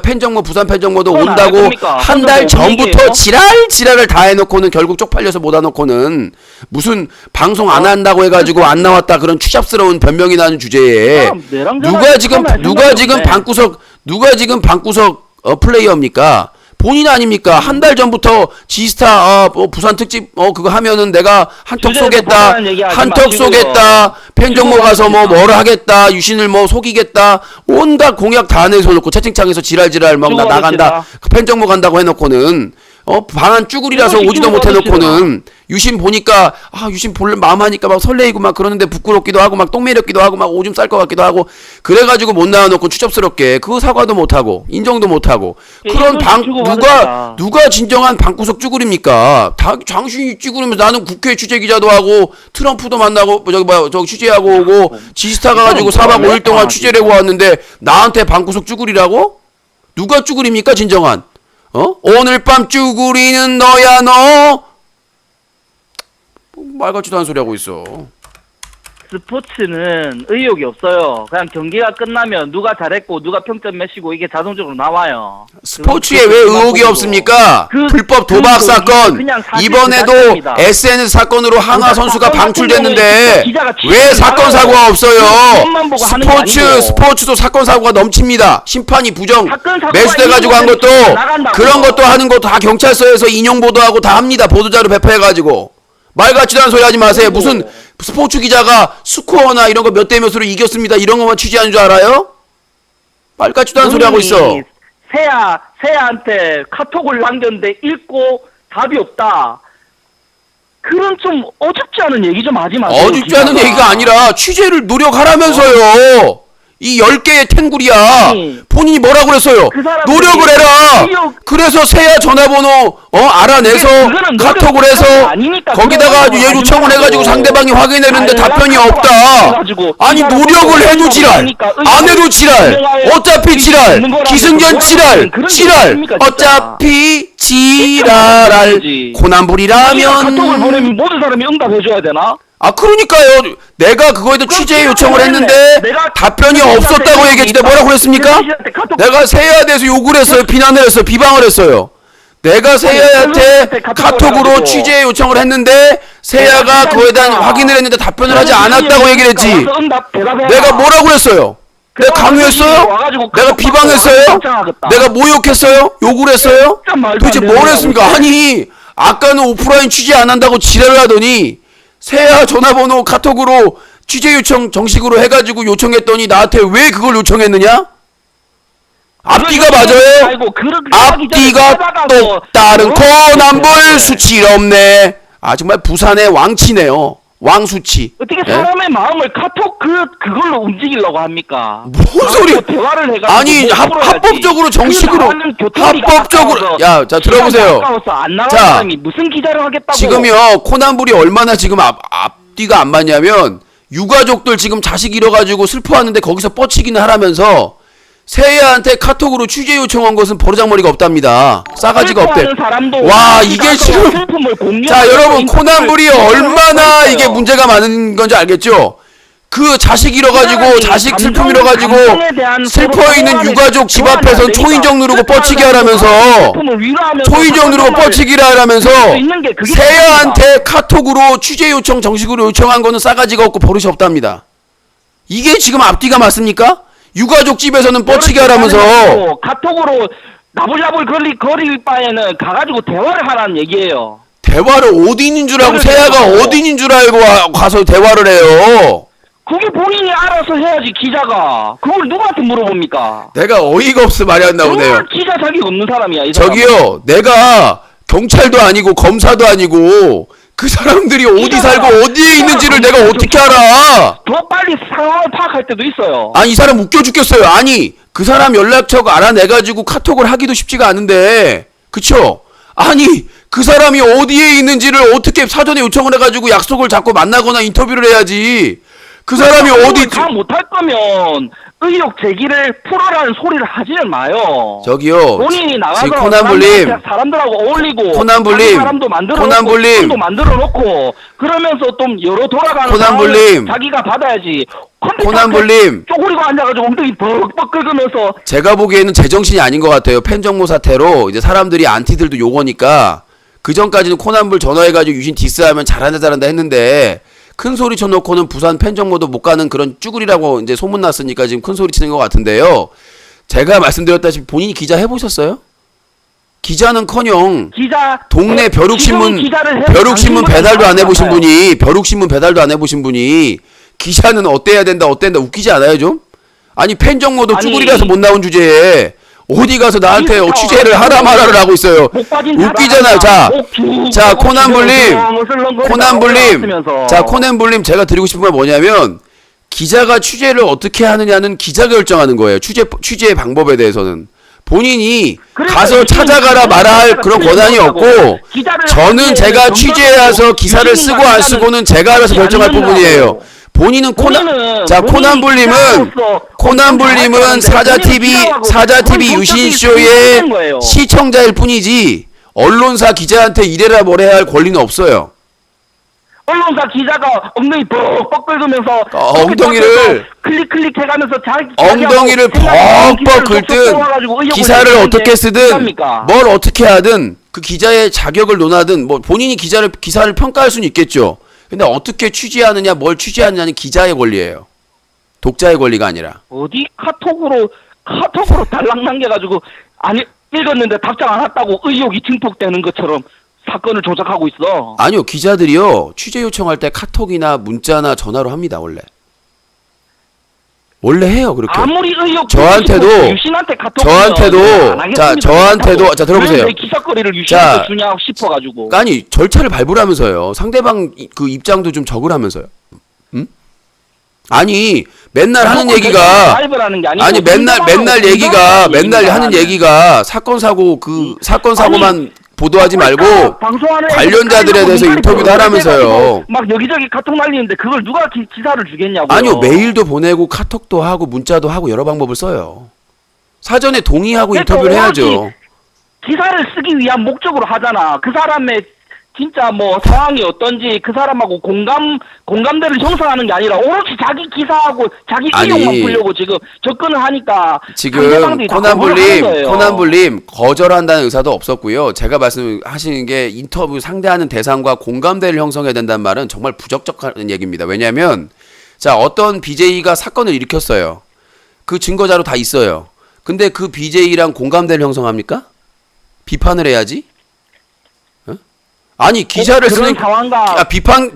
팬정모 부산 팬정모도 그건 안 온다고 할 겁니까? 한 달 혼자 전부터 얘기해요? 지랄을 다 해놓고는 결국 쪽팔려서 못 와놓고는 무슨 방송 안 한다고 해가지고 안 나왔다 그런 추잡스러운 변명이 나는 주제에 내랑 누가 지금 생각이 방구석 플레이어입니까? 본인 아닙니까? 한 달 전부터 지스타 부산 특집 그거 하면은 내가 한턱 주제에서 쏘겠다, 벗어나는 얘기 하지 한턱 마시고요. 쏘겠다, 팬정모 가서 뭐를 하겠다, 유신을 속이겠다, 온갖 공약 다 내서놓고 채팅창에서 지랄 막 나 나간다, 팬정모 간다고 해놓고는 방한 쭈구리라서 이거 오지도 지금 못해놓고는 유신 보니까 유신 볼 마음 하니까 막 설레이고 막 그러는데 부끄럽기도 하고 막 똥매렵기도 하고 막 오줌 쌀 것 같기도 하고 그래가지고 못 나와놓고 추접스럽게 그거 사과도 못하고 인정도 못하고 그런 누가 진정한 방구석 쭈구리입니까? 다 장신이 쭈구리면서 나는 국회 취재 기자도 하고 트럼프도 만나고 저기 취재하고 오고 지스타 가가지고 4박 5일 동안 취재를 하고 왔는데 나한테 방구석 쭈구리라고? 누가 쭈구리입니까 진정한? 오늘 밤 쭈구리는 너야 너. 말 같지도 않은 소리 하고 있어. 스포츠는 의욕이 없어요. 그냥 경기가 끝나면 누가 잘했고 누가 평점 몇이고 이게 자동적으로 나와요. 스포츠에 왜 의혹이 없습니까? 불법 도박 사건 그냥 사실 이번에도 그 자체입니다. SNS 사건으로 항아 그러니까 선수가 사건 방출됐는데 같은 경우에 기자가 왜 사건 사고가 없어요? 그것만 보고 하는 게 아니고. 스포츠도 사건 사고가 넘칩니다. 심판이 부정 사건 사고가 매수돼가지고 한 것도 나간다고요. 그런 것도 하는 것도 다 경찰서에서 인용 보도하고 다 합니다. 보도자료 배포해가지고 말 같지도 않은 소리 하지 마세요. 무슨 스포츠 기자가 스코어나 이런 거 몇 대 몇으로 이겼습니다. 이런 것만 취재하는 줄 알아요? 말 같지도 않은 소리 하고 있어. 세아한테 카톡을 남겼는데 읽고 답이 없다. 그런 좀 어줍지 않은 얘기 좀 하지 마세요. 어줍지 않은 기자가. 얘기가 아니라 취재를 노력하라면서요. 이 10개의 탱구리야. 아니, 본인이 뭐라고 그랬어요? 그 사람들이 노력을 해라. 그래서 세야 전화번호 알아내서 그거는 카톡을 노력하는 해서 거 아니니까 거기다가 그거는 얘 요청을 해가지고 아니라고. 상대방이 확인했는데 답변이 카톡을 없다. 해가지고 아니 이 사람은 노력을 해도 지랄, 그러니까 안 해도 지랄, 의견을 어차피 지랄, 있는 거라면서 기승전 뭐라고 지랄, 그런 게 지랄, 있습니까, 진짜. 어차피 지랄할 거지. 카톡을 코난불이라면. 보내면 모든 사람이 응답해줘야 되나? 그러니까요. 내가 그거에 대해 취재 요청을 했는데 답변이 없었다고 얘기했지. 내가 뭐라고 그랬습니까? 내가 세야에 대해서 욕을 했어요. 비난을 했어요. 비방을 했어요. 내가 세야한테 카톡으로 취재 요청을 했는데 세야가 그거에 대한 확인을 했는데 답변을 하지 않았다고 얘기를 했지. 내가 뭐라고 그랬어요? 내가 강요했어요? 내가 비방했어요? 내가 모욕했어요? 욕을 했어요? 도대체 뭘 했습니까? 아니 아까는 오프라인 취재 안 한다고 지랄을 하더니 세야 전화번호 카톡으로 취재 요청 정식으로 해가지고 요청했더니 나한테 왜 그걸 요청했느냐? 앞뒤가 맞아요? 앞뒤가 똑 다른 코난불 수치롭네. 정말 부산의 왕치네요. 왕수치. 어떻게 사람의 마음을 카톡 그걸로 움직이려고 합니까? 뭔 소리? 대화를 해가지고 아니 합법적으로 정식으로 합법적으로 자 들어보세요. 안 나가는 자, 사람이 무슨 기자를 하겠다고? 지금요 코난불이 얼마나 지금 앞뒤가 안 맞냐면 유가족들 지금 자식 잃어가지고 슬퍼하는데 거기서 뻗치기는 하라면서 세야한테 카톡으로 취재 요청한 것은 버르장머리가 없답니다. 싸가지가 없대. 와 이게 지금 자 여러분 코난불이 얼마나 이게 문제가 많은 건지 알겠죠? 그 자식 잃어가지고 자식 슬픔 잃어가지고 슬퍼있는 유가족 집 앞에서 초인종 누르고 뻗치기 하라면서 초인종 누르고 뻗치기를 하라면서 세야한테 카톡으로 취재 요청 정식으로 요청한 거는 싸가지가 없고 버릇이 없답니다. 이게 지금 앞뒤가 맞습니까? 유가족 집에서는 뻗치기 하라면서 카톡으로 나불나불 거릴 바에는 가가지고 대화를 하라는 얘기예요. 대화를 어디 있는 줄 알고 세야가 어디 있는 줄 알고 가서 대화를 해요. 그게 본인이 알아서 해야지 기자가. 그걸 누구한테 물어봅니까? 내가 어이가 없어 말이 안 나오네요. 정말 기자 자격 없는 사람이야 이 사람. 저기요 내가 경찰도 아니고 검사도 아니고 그 사람들이 어디 살고 어디에 있는지를 내가 어떻게 알아? 더 빨리 상황을 파악할 때도 있어요. 아니 이 사람 웃겨 죽겠어요. 아니 그 사람 연락처가 알아내가지고 카톡을 하기도 쉽지가 않은데 그쵸? 아니 그 사람이 어디에 있는지를 어떻게 사전에 요청을 해가지고 약속을 잡고 만나거나 인터뷰를 해야지. 그 사람이 어디 다 못할 거면 의혹 제기를 풀어라는 소리를 하지는 마요. 저기요. 본인이 나가서 지금 코난불님, 사람들하고 어울리고 코난불님, 자기 사람도 만들어 코난불님. 놓고 만들어 놓고 그러면서 좀 여러 돌아가는 코난불님. 상황을 자기가 받아야지. 컴퓨터 코난불님. 앞에 쪼그리고 앉아가지고 엉덩이 벅벅 긁으면서 제가 보기에는 제정신이 아닌 것 같아요. 팬정모 사태로 이제 사람들이 안티들도 요거니까 그 전까지는 코난불 전화해가지고 유신 디스하면 잘한다 했는데 큰 소리 쳐놓고는 부산 팬정모도 못 가는 그런 쭈구리라고 이제 소문났으니까 지금 큰 소리 치는 것 같은데요. 제가 말씀드렸다시피 본인이 기자 해보셨어요? 기자는커녕 기자 동네 벼룩신문 지금 기자를 해서 벼룩신문 배달도 안 해보신 당신분이 분이 벼룩신문 배달도 안 해보신 분이 기자는 어때야 된다 웃기지 않아요 좀? 아니 팬정모도 아니, 쭈구리라서 못 나온 주제에 어디 가서 나한테 기사 취재를 하라 말아를 하고 있어요. 목 빠진 웃기잖아요. 자, 목 쭉 자 뻗고 코난불님, 슬렁슬렁거리다가 코난불님, 올라왔으면서. 자 코난불님 제가 드리고 싶은 말 뭐냐면 기자가 취재를 어떻게 하느냐는 기자가 결정하는 거예요. 취재의 방법에 대해서는 본인이 그러니까 가서 유신 찾아가라 말아 할 그런 권한이 없고 기자를 저는 하기에는 제가 취재해서 정상적으로 기사를 유신인가 쓰고 안 기자는 쓰고는 제가 알아서 하지 결정할 않는다고. 부분이에요. 본인은 코난불님은 기자로서 사자 TV 그건 유신쇼의 성격이 거예요. 시청자일 뿐이지 언론사 기자한테 이래라 뭐래야 할 권리는 없어요. 언론사 기자가 엉덩이 벅벅 긁으면서 엉덩이를 클릭 해가면서 엉덩이를 벅벅 긁든 기사를 어떻게 쓰든 뭘 어떻게 하든 그 기자의 자격을 논하든 뭐 본인이 기사를 평가할 수는 있겠죠. 근데 어떻게 취재하느냐 뭘 취재하느냐는 기자의 권리예요. 독자의 권리가 아니라. 어디 카톡으로 달랑 남겨가지고 아니 읽었는데 답장 안 왔다고 의혹이 증폭되는 것처럼 사건을 조작하고 있어. 아니요, 기자들이요 취재 요청할 때 카톡이나 문자나 전화로 합니다. 원래 해요 그렇게. 아무리 의혹 저한테도 유신한테 카톡 저한테도 자 들어보세요. 왜 기사거리를 유신한테 자, 주냐 싶어가지고. 아니 절차를 밟으라면서요. 상대방 그 입장도 좀 적으라면서요. 아니 맨날 하는 얘기가 아니 맨날 얘기가 맨날 하는 얘기가 사건 사고만 보도하지 말고 관련자들에 대해서 인터뷰도 하라면서요. 막 여기저기 카톡 날리는데 그걸 누가 기사를 주겠냐고. 아니요 메일도 보내고 카톡도 하고 문자도 하고 여러 방법을 써요. 사전에 동의하고 인터뷰를 해야죠. 기사를 쓰기 위한 목적으로 하잖아. 그 사람의 진짜 뭐 상황이 어떤지 그 사람하고 공감대를 형성하는 게 아니라 오로지 자기 기사하고 자기 의욕만 풀려고 지금 접근을 하니까 지금 상대방들이 다 거부를 하는 거예요. 코난불님 거절한다는 의사도 없었고요. 제가 말씀하시는 게 인터뷰 상대하는 대상과 공감대를 형성해야 된다는 말은 정말 부적절한 얘기입니다. 왜냐하면 자 어떤 BJ가 사건을 일으켰어요. 그 증거자료 다 있어요. 근데 그 BJ랑 공감대를 형성합니까? 비판을 해야지. 아니 기자를 쓰는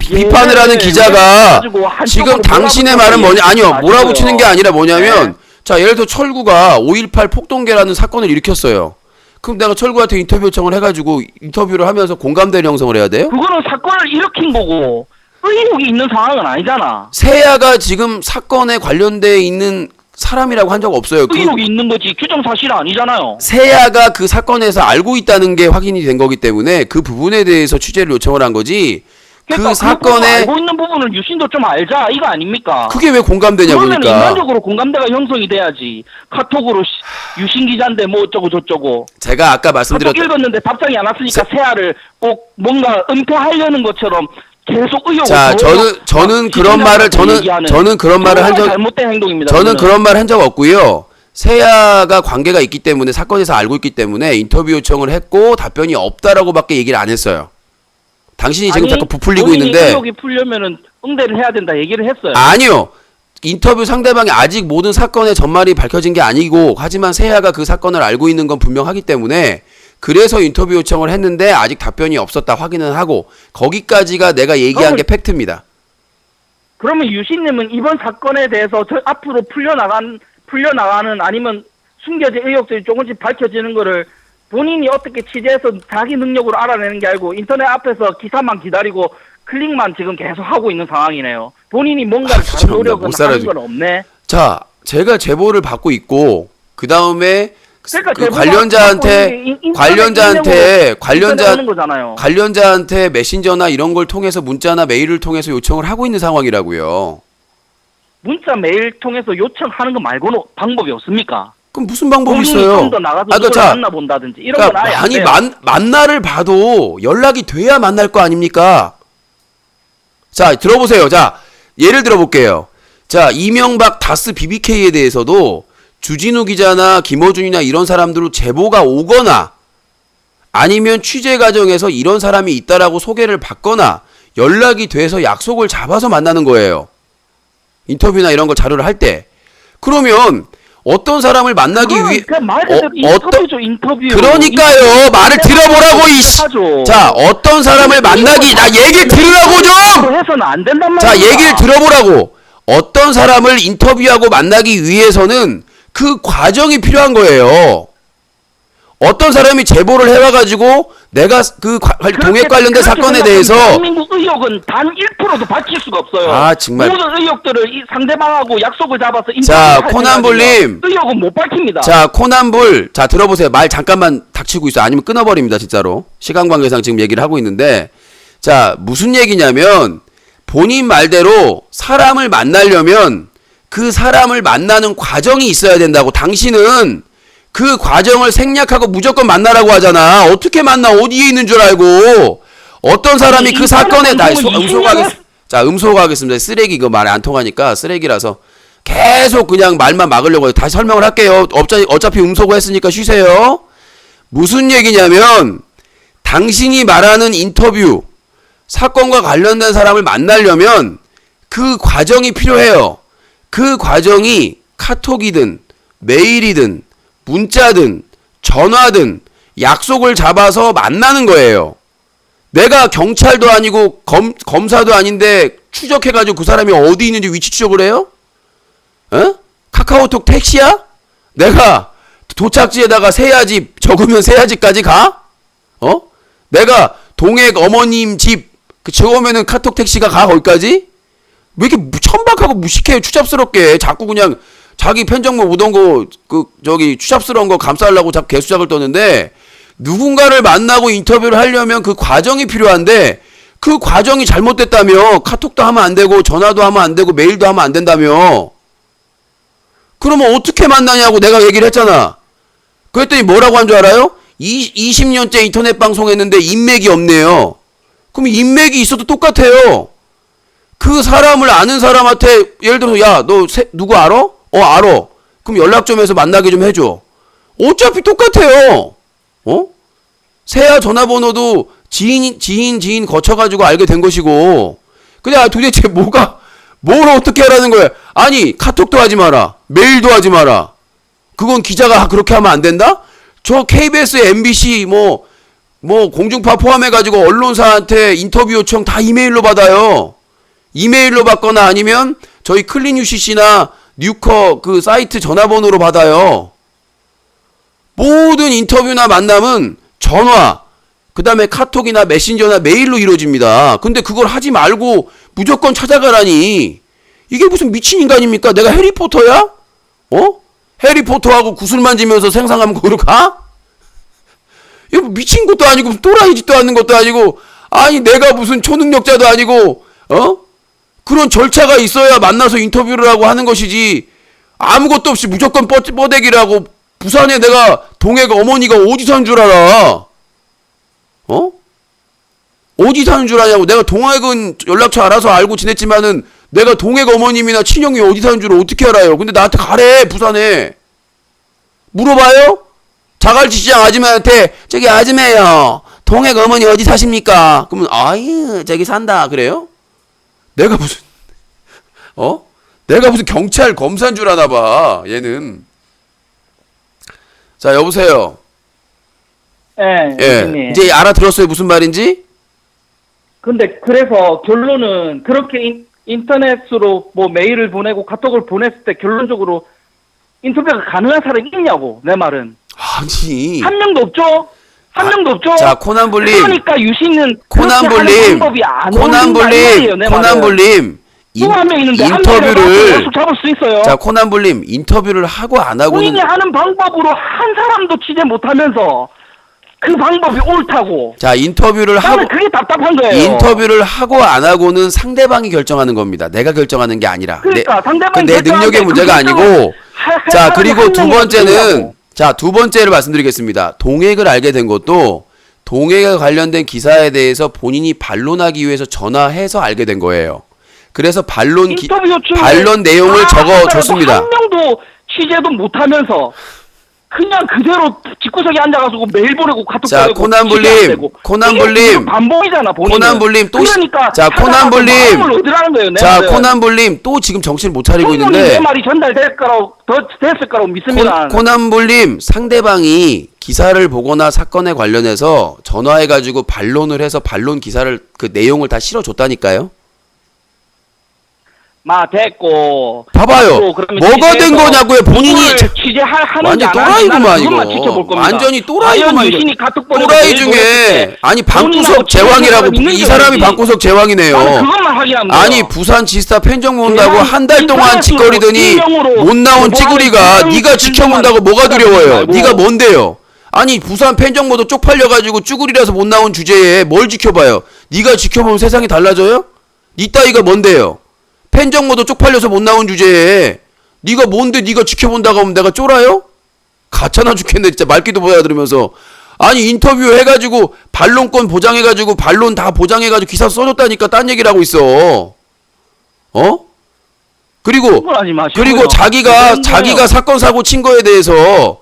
비판을 하는 기자가 지금 당신의 말은 뭐냐 아니요 몰아붙이는 게 아니라 뭐냐면 자 예를 들어 철구가 5.18 폭동계라는 사건을 일으켰어요. 그럼 내가 철구한테 인터뷰 요청을 해가지고 인터뷰를 하면서 공감대를 형성을 해야 돼요? 그거는 사건을 일으킨 거고 의혹이 있는 상황은 아니잖아. 세아가 지금 사건에 관련돼 있는 사람이라고 한 적 없어요. 의혹이 있는 거지 규정 사실은 아니잖아요. 세아가 그 사건에서 알고 있다는 게 확인이 된 거기 때문에 그 부분에 대해서 취재를 요청을 한 거지. 그러니까 그 사건에 알고 있는 부분을 유신도 좀 알자 이거 아닙니까? 그게 왜 공감되냐고 그러면 그러니까. 인간적으로 공감대가 형성이 돼야지. 카톡으로 유신 기자인데 뭐 어쩌고 저쩌고. 제가 아까 카톡 읽었는데 답장이 안 왔으니까 세아를 꼭 뭔가 은폐하려는 것처럼 계속 의혹을. 자, 저는 그런 말을 저는 그런 말을 한 적 잘못된 행동입니다. 저는 그런 말을 한 적 없고요. 세아가 관계가 있기 때문에 사건에서 알고 있기 때문에 인터뷰 요청을 했고 답변이 없다라고밖에 얘기를 안 했어요. 당신이 지금 자꾸 부풀리고 있는데 의혹이 풀려면은 응대를 해야 된다 얘기를 했어요. 아니요. 인터뷰 상대방이 아직 모든 사건의 전말이 밝혀진 게 아니고 하지만 세아가 그 사건을 알고 있는 건 분명하기 때문에 그래서 인터뷰 요청을 했는데 아직 답변이 없었다 확인은 하고 거기까지가 내가 얘기한 게 팩트입니다. 그러면 유신님은 이번 사건에 대해서 앞으로 풀려나가는 아니면 숨겨진 의혹들이 조금씩 밝혀지는 거를 본인이 어떻게 취재해서 자기 능력으로 알아내는 게 아니고 인터넷 앞에서 기사만 기다리고 클릭만 지금 계속 하고 있는 상황이네요. 본인이 뭔가를 다른 노력을 하는 건 없네. 자, 제가 제보를 받고 있고 그 다음에 그러니까 그 관련자한테 메신저나 이런 걸 통해서 문자나 메일을 통해서 요청을 하고 있는 상황이라고요. 문자 메일 통해서 요청하는 거 말고는 방법이 없습니까? 그럼 무슨 방법이 본인이 있어요? 좀 더 나가서 아, 누구를 자, 만나본다든지 이런 그러니까 건 아예 안 아니 돼요. 만나를 봐도 연락이 돼야 만날 거 아닙니까? 자, 들어보세요. 자, 예를 들어볼게요. 자, 이명박 다스 BBK에 대해서도 주진우 기자나 김어준이나 이런 사람들로 제보가 오거나 아니면 취재 과정에서 이런 사람이 있다라고 소개를 받거나 연락이 돼서 약속을 잡아서 만나는 거예요. 인터뷰나 이런 걸 자료를 할 때. 그러면 어떤 사람을 만나기 위해 말 그대로 인터뷰죠, 인터뷰. 그러니까요. 말을 들어보라고 이씨. 하죠. 자, 어떤 사람을 만나기 나 얘기를 들으라고 좀. 해서는 안 된단 말이야. 자, 얘기를 들어보라고. 어떤 사람을 인터뷰하고 만나기 위해서는 그 과정이 필요한 거예요. 어떤 사람이 제보를 해와가지고 내가 그 동액 관련된 사건에 대해서 대한민국 의혹은 단 1%도 밝힐 수가 없어요. 아, 정말. 모든 의혹들을 이 상대방하고 약속을 잡아서 자, 인터뷰할 코난불님. 때까지는 의혹은 못 밝힙니다. 자, 코난불. 자, 들어보세요. 말 잠깐만 닥치고 있어. 아니면 끊어버립니다, 진짜로. 시간 관계상 지금 얘기를 하고 있는데. 자, 무슨 얘기냐면 본인 말대로 사람을 만나려면 그 사람을 만나는 과정이 있어야 된다고. 당신은 그 과정을 생략하고 무조건 만나라고 하잖아. 어떻게 만나? 어디에 있는 줄 알고. 어떤 사람이 그 사건에 음소거하겠습니다. 쓰레기 이거 말이 안 통하니까 쓰레기라서 계속 그냥 말만 막으려고 해요. 다시 설명을 할게요. 어차피 음소거 했으니까 쉬세요. 무슨 얘기냐면 당신이 말하는 인터뷰 사건과 관련된 사람을 만나려면 그 과정이 필요해요. 그 과정이 카톡이든 메일이든 문자든 전화든 약속을 잡아서 만나는 거예요. 내가 경찰도 아니고 검사도 아닌데 추적해가지고 그 사람이 어디 있는지 위치 추적을 해요? 어? 카카오톡 택시야? 내가 도착지에다가 세야지 적으면 세야지까지 가? 어? 내가 동액 어머님 집 적으면은 카톡 택시가 가 거기까지? 왜 이렇게 천박하고 무식해요? 추잡스럽게 자꾸 그냥 자기 편정모 오던 거 추잡스러운 거 감싸려고 자꾸 개수작을 떠는데 누군가를 만나고 인터뷰를 하려면 그 과정이 필요한데 그 과정이 잘못됐다며 카톡도 하면 안 되고 전화도 하면 안 되고 메일도 하면 안 된다며. 그러면 어떻게 만나냐고 내가 얘기를 했잖아. 그랬더니 뭐라고 한 줄 알아요? 20년째 인터넷 방송했는데 인맥이 없네요. 그럼 인맥이 있어도 똑같아요. 그 사람을 아는 사람한테 예를 들어서 야, 너 누구 알아? 알아. 그럼 연락 좀 해서 만나게 좀 해줘. 어차피 똑같아요. 세야 전화번호도 지인 거쳐가지고 알게 된 것이고. 근데 도대체 뭘 어떻게 하라는 거야? 아니, 카톡도 하지 마라. 메일도 하지 마라. 그건 기자가 그렇게 하면 안 된다? 저 KBS, MBC, 공중파 포함해가지고 언론사한테 인터뷰 요청 다 이메일로 받아요. 이메일로 받거나 아니면 저희 클린 UCC나 뉴커 그 사이트 전화번호로 받아요. 모든 인터뷰나 만남은 전화, 그 다음에 카톡이나 메신저나 메일로 이루어집니다. 근데 그걸 하지 말고 무조건 찾아가라니. 이게 무슨 미친 인간입니까? 내가 해리포터야? 해리포터하고 구슬만 지면서 생상하면 거기로 가? 이거 미친 것도 아니고 또라이 짓도 않는 것도 아니고 아니 내가 무슨 초능력자도 아니고 그런 절차가 있어야 만나서 인터뷰를 하고 하는 것이지 아무것도 없이 무조건 뻗대기라고. 부산에 내가 동해가 어머니가 어디 사는 줄 알아? 어디 사는 줄 아냐고. 내가 동해은 연락처 알아서 알고 지냈지만은 내가 동해가 어머님이나 친형이 어디 사는 줄 어떻게 알아요? 근데 나한테 가래 부산에. 물어봐요? 자갈치시장 아줌마한테 저기 아줌마요 동해가 어머니 어디 사십니까? 그러면 아유 저기 산다 그래요? 내가 무슨 내가 무슨 경찰 검사인 줄 아나 봐 얘는. 자 여보세요. 예. 이제 알아들었어요 무슨 말인지? 근데 그래서 결론은 그렇게 인터넷으로 메일을 보내고 카톡을 보냈을 때 결론적으로 인터뷰가 가능한 사람이 있냐고. 내 말은 아니 한 명도 없죠. 한 명도 없죠. 자 코난불님. 그러니까 유씨는 코난불님 또 한 명 있는데 인터뷰를 잡을 수 있어요. 자 코난불님 인터뷰를 하고 안 하고는 본인이 하는 방법으로 한 사람도 취재 못하면서 그 방법이 옳다고. 자, 인터뷰를 하고 나는 그게 답답한 거예요. 인터뷰를 하고 안 하고는 상대방이 결정하는 겁니다. 내가 결정하는 게 아니라. 그러니까 상대방이 내 능력의 결정하는데 문제가 그 결정을 아니고. 할 자, 사람이 그리고 한 두 명이라도 번째는 있냐고. 자, 두 번째를 말씀드리겠습니다. 동액을 알게 된 것도 동액에 관련된 기사에 대해서 본인이 반론하기 위해서 전화해서 알게 된 거예요. 그래서 반론 인터뷰 요청에 반론 내용을 다 적어 하더라도 줬습니다. 한 명도 취재도 못하면서 그냥 그대로 집구석에 앉아가지고 메일 보내고 카톡 자, 보내고 코난불님, 취재 안 되고. 코난불님. 이게 반복이잖아 본인은. 코난불님 또 그러니까 자, 코난불님. 마음을 얻으라는 거예요. 내 자, 말은. 코난불님 또 지금 정신을 못 차리고 충분히 있는데 내 말이 전달될 거라고 됐을 거라고 믿습니다. 코난불님 상대방이 기사를 보거나 사건에 관련해서 전화해가지고 반론을 해서 반론 기사를 그 내용을 다 실어줬다니까요. 됐고. 봐봐요. 앞으로 그러면 뭐가 된 취재해서 거냐고요. 본인이 누구를 취재하는지 완전 안 또라이구만 하는지 이거. 그것만 지켜볼 겁니다. 완전히 또라이구만 과연 이거. 유신이 카톡 보내고 또라이 메일 보냈을 중에 때 아니 본인하고 방구석 제왕이라고 취재하는 이 사람이 사람이 있는지 방구석 제왕이네요. 나는 그것만 확인하면 돼요. 아니 부산 지스타 팬정 모은다고 그냥 한 달 동안 인터넷으로 짓거리더니 익명으로 못 나온 제보하는 찌구리가 그런 네가 지켜본다고 뭐가 말고. 두려워요. 네가 뭔데요. 아니 부산 팬정모도 쪽팔려가지고 쭈구리라서 못 나온 주제에 뭘 지켜봐요. 네가 지켜보면 세상이 달라져요? 니 따위가 뭔데요. 팬정모도 쪽팔려서 못 나온 주제에 네가 뭔데 네가 지켜본다고 하면 내가 쫄아요? 가차나 죽겠네 진짜 말귀도 못 알아들으면서. 아니 인터뷰 해가지고 반론권 보장해가지고 반론 다 보장해가지고 기사 써줬다니까 딴 얘기를 하고 있어. 어? 그리고 흥분하지 마시고요. 그리고 그런데요. 자기가 사건 사고 친 거에 대해서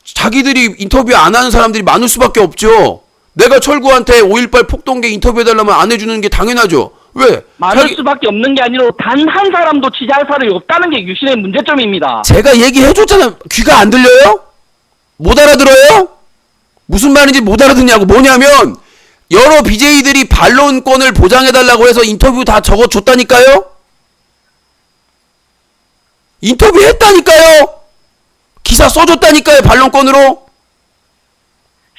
자기들이 인터뷰 안 하는 사람들이 많을 수밖에 없죠. 내가 철구한테 5.18 폭동계 인터뷰해달라면 안 해주는 게 당연하죠. 왜? 많을 수밖에 없는 게 아니라 단 한 사람도 취재할 사람이 없다는 게 유신의 문제점입니다. 제가 얘기해줬잖아요. 귀가 안 들려요? 못 알아들어요? 무슨 말인지 못 알아듣냐고. 뭐냐면 여러 BJ들이 반론권을 보장해달라고 해서 인터뷰 다 적어줬다니까요. 인터뷰 했다니까요. 기사 써줬다니까요. 반론권으로.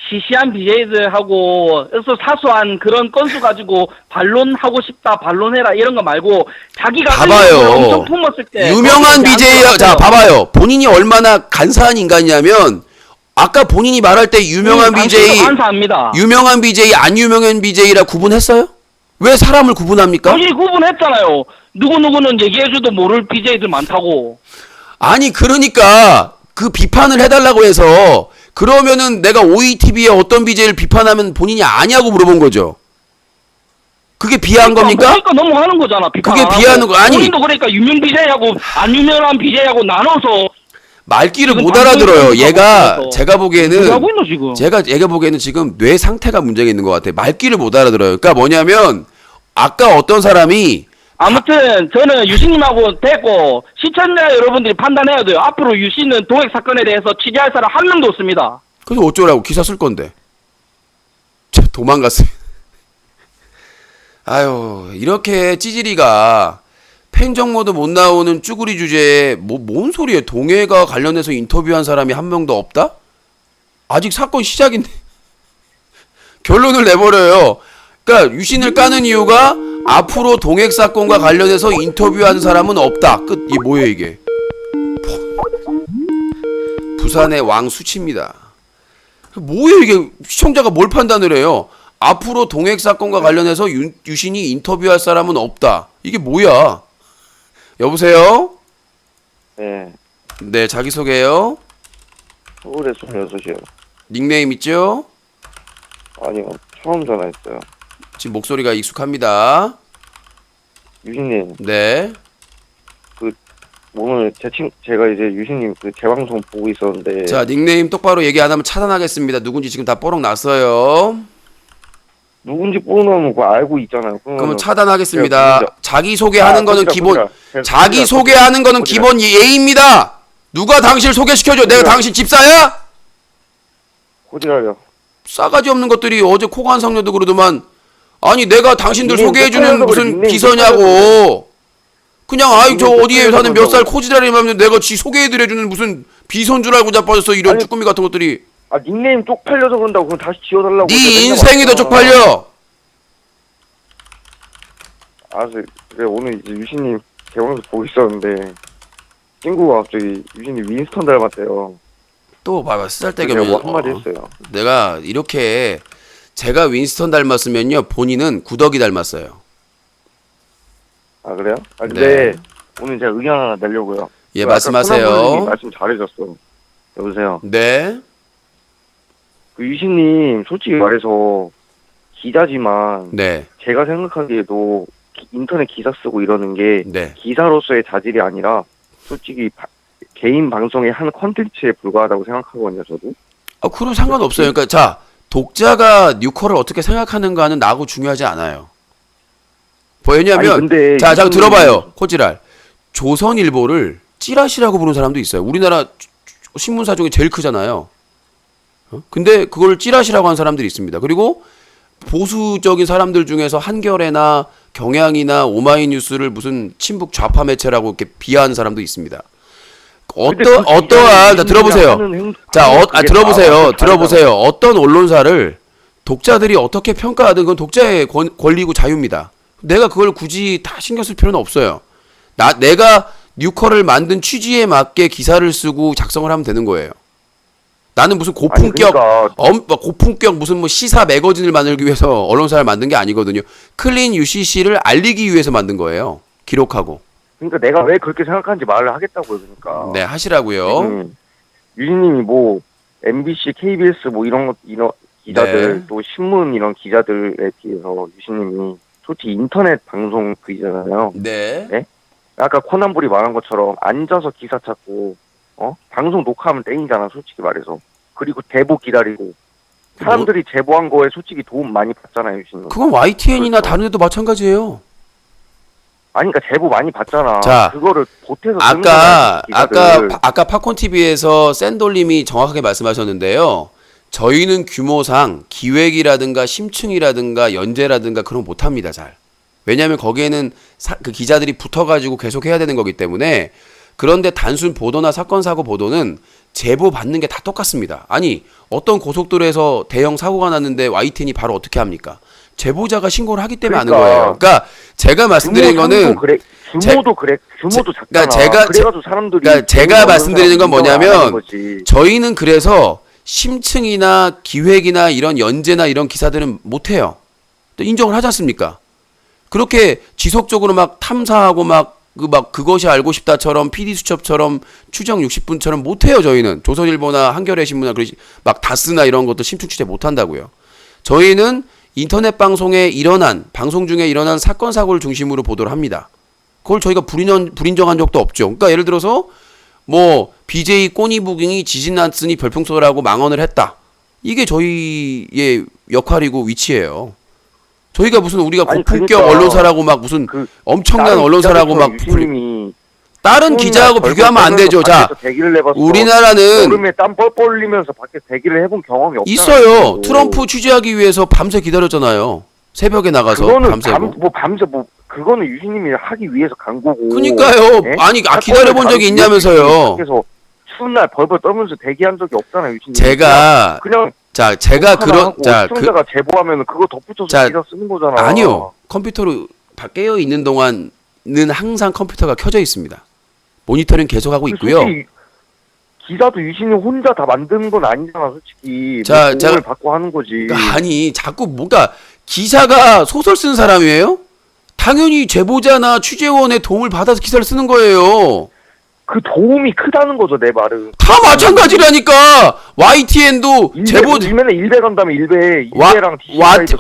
시시한 BJ들하고 사소한 그런 건수 가지고 반론하고 싶다, 반론해라 이런 거 말고 자기가 봐봐요. 엄청 품었을 때 유명한 거기에 BJ 대한 자 거 봐봐요. 본인이 얼마나 간사한 인간이냐면 아까 본인이 말할 때 유명한 BJ 감사합니다. 유명한 BJ 안 유명한 BJ라 구분했어요? 왜 사람을 구분합니까? 당연히 구분했잖아요. 누구누구는 얘기해줘도 모를 BJ들 많다고. 아니 그러니까 그 비판을 해달라고 해서 그러면은 내가 OETV에 어떤 BJ를 비판하면 본인이 아냐고 물어본 거죠. 그게 비하한 겁니까? 그러니까 넘어가는 거잖아. 비판 그게 안 하고. 비하는 거 아니. 본인도 그러니까 유명 BJ하고 안 유명한 BJ하고 나눠서 말귀를 지금 못 알아들어요. 방송국에서 얘가 하고 제가 보기에는 하고 있노 지금. 얘가 보기에는 지금 뇌 상태가 문제가 있는 것 같아요. 말귀를 못 알아들어요. 그러니까 뭐냐면 아까 어떤 사람이 아무튼 저는 유신님하고 됐고 시청자 여러분들이 판단해야 돼요. 앞으로 유신은 도액 사건에 대해서 취재할 사람 한 명도 없습니다. 그래서 어쩌라고 기사 쓸 건데. 참, 도망갔습니다. 아유 이렇게 찌질이가 팬정모도 못 나오는 쭈구리 주제에 뭔 소리예요. 동해가 관련해서 인터뷰한 사람이 한 명도 없다? 아직 사건 시작인데 결론을 내버려요. 그러니까 유신을 까는 이유가 앞으로 동핵 사건과 관련해서 인터뷰한 사람은 없다. 끝. 이게 뭐예요 이게? 부산의 왕 수치입니다. 뭐예요 이게? 시청자가 뭘 판단을 해요? 앞으로 동핵 사건과 관련해서 유신이 인터뷰할 사람은 없다. 이게 뭐야? 여보세요? 네, 네, 자기소개요. 서울에 26이요. 닉네임 있죠? 아니요, 처음 전화했어요. 지금 목소리가 익숙합니다. 유신님, 네. 오늘 제가 이제 유신님 그 재방송 보고 있었는데. 자, 닉네임 똑바로 얘기 안 하면 차단하겠습니다. 누군지 지금 다 뽀록 났어요. 누군지 뽀놓으면 그거 알고 있잖아요. 그러면 차단하겠습니다. 제가 자기 소개하는 거는 기본, 거기다. 자기 소개하는 거는 거기다. 기본 예의입니다. 누가 당신을 소개시켜줘? 내가 거기다. 당신 집사야? 거지라요. 싸가지 없는 것들이 어제 코관상녀도 그러더만 아니 내가 당신들 닉네임 소개해주는 똑바로 무슨 닉네임 비서냐고. 그냥 아이 저 닉네임 어디에 똑바로 사는 몇 살 한다고. 코지라리만 하면 내가 지 소개해드려주는 무슨 비서인 줄 알고 자빠졌어. 이런 아니, 쭈꾸미 같은 것들이. 아 닉네임 쪽팔려서 그런다고 그럼 다시 지워달라고. 네 맨날 인생이 더 왔잖아. 쪽팔려. 그래 오늘 이제 유신님 재방송 보고 있었는데 친구가 갑자기 유신님 윈스턴 닮았대요. 또 봐봐 제가 쓰잘데기없는 뭐 한마디 했어요. 내가 이렇게 제가 윈스턴 닮았으면요 본인은 구더기 닮았어요. 아 그래요? 아 근데 네. 오늘 제가 의견 하나 내려고요. 예, 그 아까 말씀하세요. 코난블루님이 말씀 잘해줬어. 여보세요. 네. 그 유신님 솔직히 말해서 기자지만 네. 제가 생각하기에도 인터넷 기사 쓰고 이러는 게 네. 기사로서의 자질이 아니라 솔직히 개인 방송의 한 컨텐츠에 불과하다고 생각하거든요, 저도. 그럼 상관없어요. 그러니까 자 독자가 뉴커를 어떻게 생각하는가는 나하고 중요하지 않아요. 왜냐하면 아니, 근데 자 유신님- 들어봐요. 코지랄 조선일보를 찌라시라고 부르는 사람도 있어요. 우리나라 신문사 중에 제일 크잖아요. 근데 그걸 찌라시라고 하는 사람들이 있습니다. 그리고 보수적인 사람들 중에서 한겨레나 경향이나 오마이뉴스를 무슨 친북 좌파 매체라고 이렇게 비하하는 사람도 있습니다. 근데 그 어떠한 자 기자는 들어보세요. 하는 행- 자 하는 그게 들어보세요. 나와서 들어보세요. 어떤 언론사를 독자들이 어떻게 평가하든 그건 독자의 권리고 자유입니다. 내가 그걸 굳이 다 신경 쓸 필요는 없어요. 내가 뉴커를 만든 취지에 맞게 기사를 쓰고 작성을 하면 되는 거예요. 나는 무슨 고품격 고품격 무슨 뭐 시사 매거진을 만들기 위해서 언론사를 만든 게 아니거든요. 클린 UCC를 알리기 위해서 만든 거예요. 기록하고. 그러니까 내가 왜 그렇게 생각하는지 말을 하겠다고요, 그러니까. 네, 하시라고요. 유진님이 뭐 MBC, KBS 뭐 이런 기자들 네. 또 신문 이런 기자들에 비해서 유진님이 솔직히 인터넷 방송 그이잖아요. 네. 아까 코난불이 말한 것처럼 앉아서 기사 찾고 방송 녹화하면 땡이잖아, 솔직히 말해서. 그리고 제보 기다리고 사람들이 제보한 거에 솔직히 도움 많이 받잖아요, 유진님. 그건 YTN이나 그렇죠. 다른 데도 마찬가지예요. 아니, 그러니까 제보 많이 받잖아. 자, 그거를 보태서 쓰는 거잖아, 기자들. 아까 팝콘 TV에서 샌돌님이 정확하게 말씀하셨는데요. 저희는 규모상 기획이라든가 심층이라든가 연재라든가 그런 거 못합니다, 잘. 왜냐하면 거기에는 그 기자들이 붙어가지고 계속 해야 되는 거기 때문에. 그런데 단순 보도나 사건 사고 보도는 제보 받는 게 다 똑같습니다. 아니 어떤 고속도로에서 대형 사고가 났는데 YTN이 바로 어떻게 합니까? 제보자가 신고를 하기 때문에 하는 거예요. 그러니까 제가 말씀드리는 거는 규모도 작잖아. 그러니까 그래가지고 사람들이 그러니까 제가 말씀드리는 건 인정을 안 하는 뭐냐면 거지. 저희는 그래서 심층이나 기획이나 이런 연재나 이런 기사들은 못해요. 또 인정을 하지 않습니까? 그렇게 지속적으로 막 탐사하고 그것이 알고 싶다처럼 PD수첩처럼 추정 60분처럼 못해요. 저희는 조선일보나 한겨레 신문이나 막 다스나 이런 것도 심층 취재 못한다고요. 저희는 인터넷 방송에 방송 중에 일어난 사건 사고를 중심으로 보도를 합니다. 그걸 저희가 불인정한 적도 없죠. 그러니까 예를 들어서 뭐 BJ 꼬니부깅이 지진 났으니 별풍선하고 망언을 했다. 이게 저희의 역할이고 위치예요. 저희가 무슨 우리가 고품격 그러니까 언론사라고 막 무슨 엄청난 언론사라고 막 유신님이 다른 기자하고 비교하면 안 되죠. 자, 우리나라는 여름에 땀 뻘뻘 흘리면서 밖에서 대기를 해본 경험이 없잖아요. 있어요. 트럼프 취재하기 위해서 밤새 기다렸잖아요. 새벽에 나가서 밤새고. 그거는 유신님이 하기 위해서 간 거고. 그러니까요. 네? 아니 기다려본 적이 있냐면서요. 밖에서 추운 날 벌벌 떨면서 대기한 적이 없잖아요, 유신님. 제가 시청자가 제보하면 그거 덧붙여서 기사 쓰는 거잖아. 아니요. 컴퓨터로 깨어 있는 동안은 항상 컴퓨터가 켜져 있습니다. 모니터링 계속하고 있고요. 기사도 유신이 혼자 다 만드는 건 아니잖아, 솔직히. 도움을 받고 하는 거지. 아니 자꾸 뭔가 기사가 소설 쓴 사람이에요? 당연히 제보자나 취재원의 도움을 받아서 기사를 쓰는 거예요. 그 도움이 크다는 거죠, 내 말은. 다 마찬가지라니까. YTN도 제보 일면에 일배 간다면 일배랑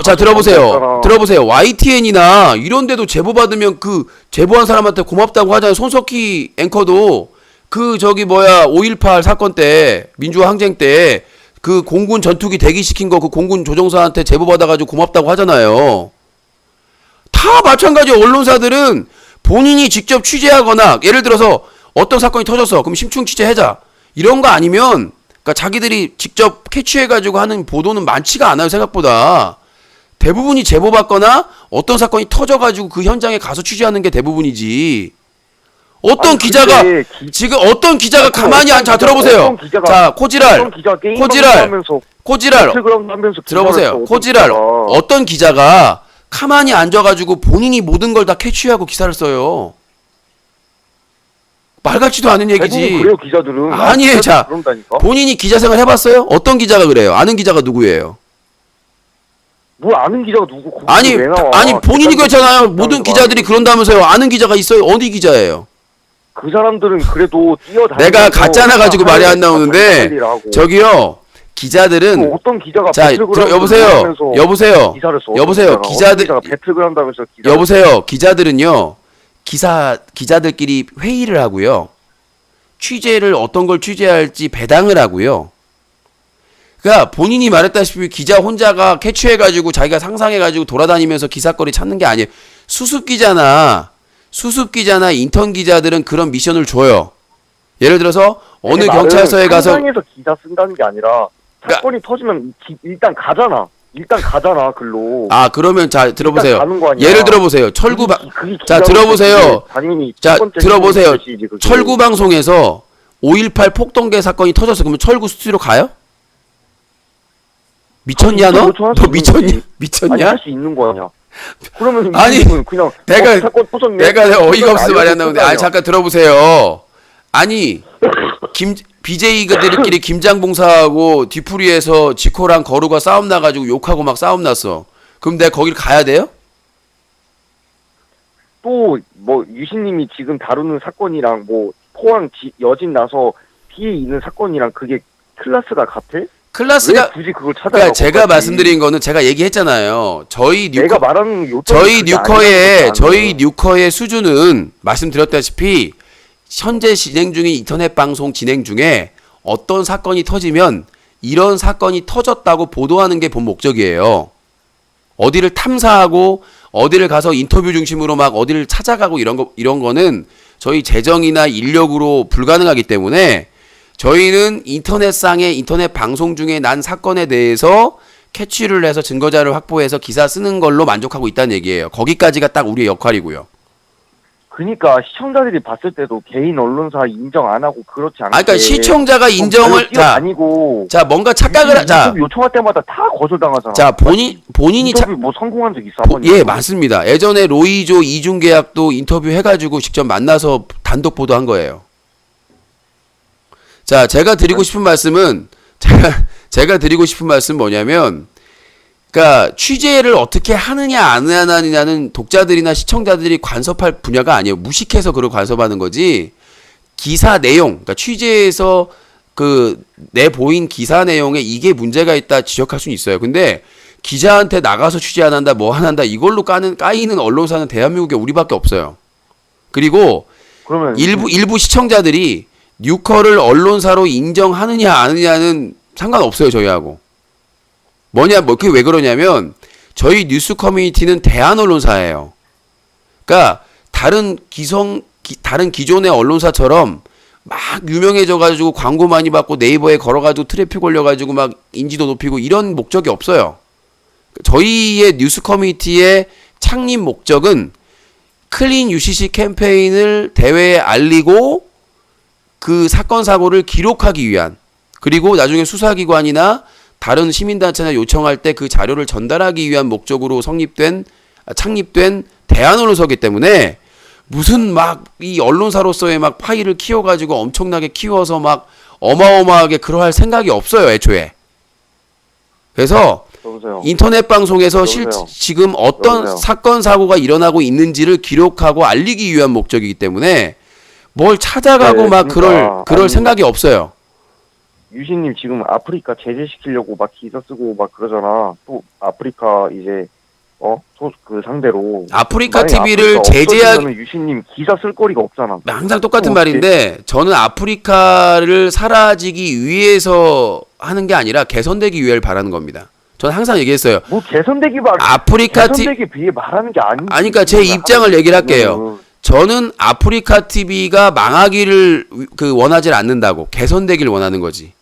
자 들어보세요. YTN이나 이런 데도 제보 받으면 그 제보한 사람한테 고맙다고 하잖아요. 손석희 앵커도 5.18 사건 때 민주화 항쟁 때 그 공군 전투기 대기시킨 거 그 공군 조종사한테 제보 받아가지고 고맙다고 하잖아요. 다 마찬가지. 언론사들은 본인이 직접 취재하거나 예를 들어서 어떤 사건이 터졌어. 그럼 심층 취재하자. 이런 거 아니면 그러니까 자기들이 직접 캐치해가지고 하는 보도는 많지가 않아요. 생각보다. 대부분이 제보받거나 어떤 사건이 터져가지고 그 현장에 가서 취재하는 게 대부분이지. 어떤 기자가 가만히 자 들어보세요. 자 코지랄 들어보세요. 코지랄 어떤 기자가 가만히 앉아가지고 본인이 모든 걸 다 캐치하고 기사를 써요. 말 같지도 않은 얘기지. 대부분 그래요 기자들은. 아니에요. 자, 그런다니까. 본인이 기자 생활 해봤어요? 어떤 기자가 그래요? 아는 기자가 누구예요? 뭐 아는 기자가 누구? 거기 아니, 왜 나와? 아니 본인이 그렇잖아요. 객관적으로 모든 말하는 기자들이 거지. 그런다면서요. 아는 기자가 있어요? 어디 기자예요? 그 사람들은 그래도 뛰어다니면서 내가 가짜나 가지고 말이 안 나오는데 저기요 기자들은 어떤 기자가 자 배틀그라운드를 여보세요 하면서 여보세요 기사를 써. 여보세요 어떤 기자들 기자가 배틀그라운드 하면서 기사를 여보세요 기자들은요 기자들끼리 회의를 하고요 취재를 어떤 걸 취재할지 배당을 하고요. 그러니까 본인이 말했다시피 기자 혼자가 캐치해가지고 자기가 상상해가지고 돌아다니면서 기사거리 찾는 게 아니에요. 수습 기자나 인턴 기자들은 그런 미션을 줘요. 예를 들어서 어느 경찰서에 가서 상상해서 기사 쓴다는 게 아니라 사건이 터지면 일단 가잖아. 글로. 아 그러면 자 들어보세요. 가는 거 아니야. 예를 들어보세요. 자 들어보세요. 당연히 자 들어보세요. 그게. 철구 방송에서 5.18 폭동계 사건이 터졌어. 그러면 철구 스튜디오 가요? 미쳤냐 너? 너 미쳤냐? 할 수 있는 거 아니야. 그러면 아니, 그냥 내가 사건 터졌네. 내가 어이가 없어서 말이 안 나오는데 아니 잠깐 들어보세요. 아니 BJ들끼리 김장봉사하고 뒤풀이에서 지코랑 거루가 싸움 나가지고 욕하고 막 싸움 났어. 그럼 내가 거길 가야 돼요? 또 뭐 유신님이 지금 다루는 사건이랑 뭐 포항 여진 나서 피해 있는 사건이랑 그게 클래스가 같아? 왜 클래스가 굳이 그걸 찾아가? 그러니까 제가 말씀드린 거는 제가 얘기했잖아요. 내가 말하는 요점 저희 뉴커의 수준은 말씀드렸다시피 현재 진행 중인 인터넷 방송 진행 중에 어떤 사건이 터지면 이런 사건이 터졌다고 보도하는 게 본 목적이에요. 어디를 탐사하고 어디를 가서 인터뷰 중심으로 막 어디를 찾아가고 이런 거는 저희 재정이나 인력으로 불가능하기 때문에 저희는 인터넷상의 인터넷 방송 중에 난 사건에 대해서 캐치를 해서 증거자를 확보해서 기사 쓰는 걸로 만족하고 있다는 얘기예요. 거기까지가 딱 우리의 역할이고요. 그러니까 시청자들이 봤을 때도 개인 언론사 인정 안 하고 그렇지 않게. 그러니까 시청자가 인정을 아니고. 자 뭔가 착각을 요청할 때마다 다 거절당하잖아. 자 본인이 인터뷰 뭐 성공한 적 있어? 한번 예 맞습니다. 예전에 로이조 이중 계약도 인터뷰 해가지고 직접 만나서 단독 보도한 거예요. 자 제가 드리고 싶은 말씀은 제가 드리고 싶은 말씀 뭐냐면. 그러니까 취재를 어떻게 하느냐 안 하느냐는 독자들이나 시청자들이 간섭할 분야가 아니에요. 무식해서 그걸 간섭하는 거지. 기사 내용, 그러니까 취재에서 그 내보인 기사 내용에 이게 문제가 있다 지적할 수는 있어요. 근데 기자한테 나가서 취재 안 한다, 뭐 안 한다 이걸로 까이는 언론사는 대한민국에 우리밖에 없어요. 그리고 그러면 일부 시청자들이 뉴커를 언론사로 인정하느냐 안 하느냐는 상관없어요 저희하고. 그게 왜 그러냐면 저희 뉴스 커뮤니티는 대한 언론사예요. 그러니까 다른 기존의 언론사처럼 막 유명해져가지고 광고 많이 받고 네이버에 걸어가지고 트래픽 올려가지고 막 인지도 높이고 이런 목적이 없어요. 저희의 뉴스 커뮤니티의 창립 목적은 클린 UCC 캠페인을 대외에 알리고 그 사건 사고를 기록하기 위한 그리고 나중에 수사기관이나 다른 시민단체나 요청할 때 그 자료를 전달하기 위한 목적으로 창립된 대한 언론사이기 때문에 무슨 막 이 언론사로서의 막 파일을 키워가지고 엄청나게 키워서 막 어마어마하게 그러할 생각이 없어요 애초에. 그래서 여보세요. 인터넷 방송에서 지금 어떤 여보세요. 사건 사고가 일어나고 있는지를 기록하고 알리기 위한 목적이기 때문에 뭘 찾아가고 네, 막 그러니까, 그럴 아니, 생각이 없어요. 유신님 지금 아프리카 제재시키려고 막 기사 쓰고 막 그러잖아. 또 아프리카 이제 그 상대로 아프리카 만약에 TV를 아프리카 제재하기 없어지면은 유신님 기사 쓸 거리가 없잖아. 항상 똑같은 또 말인데 저는 아프리카를 사라지기 위해서 하는 게 아니라 개선되기 위해를 바라는 겁니다. 저는 항상 얘기했어요. 뭐 개선되기 비해 말하는 게 아니지. 아니 그러니까 제 입장을 얘기를 할게요. 저는 아프리카 TV가 망하기를 원하지 않는다고 개선되기를 원하는 거지.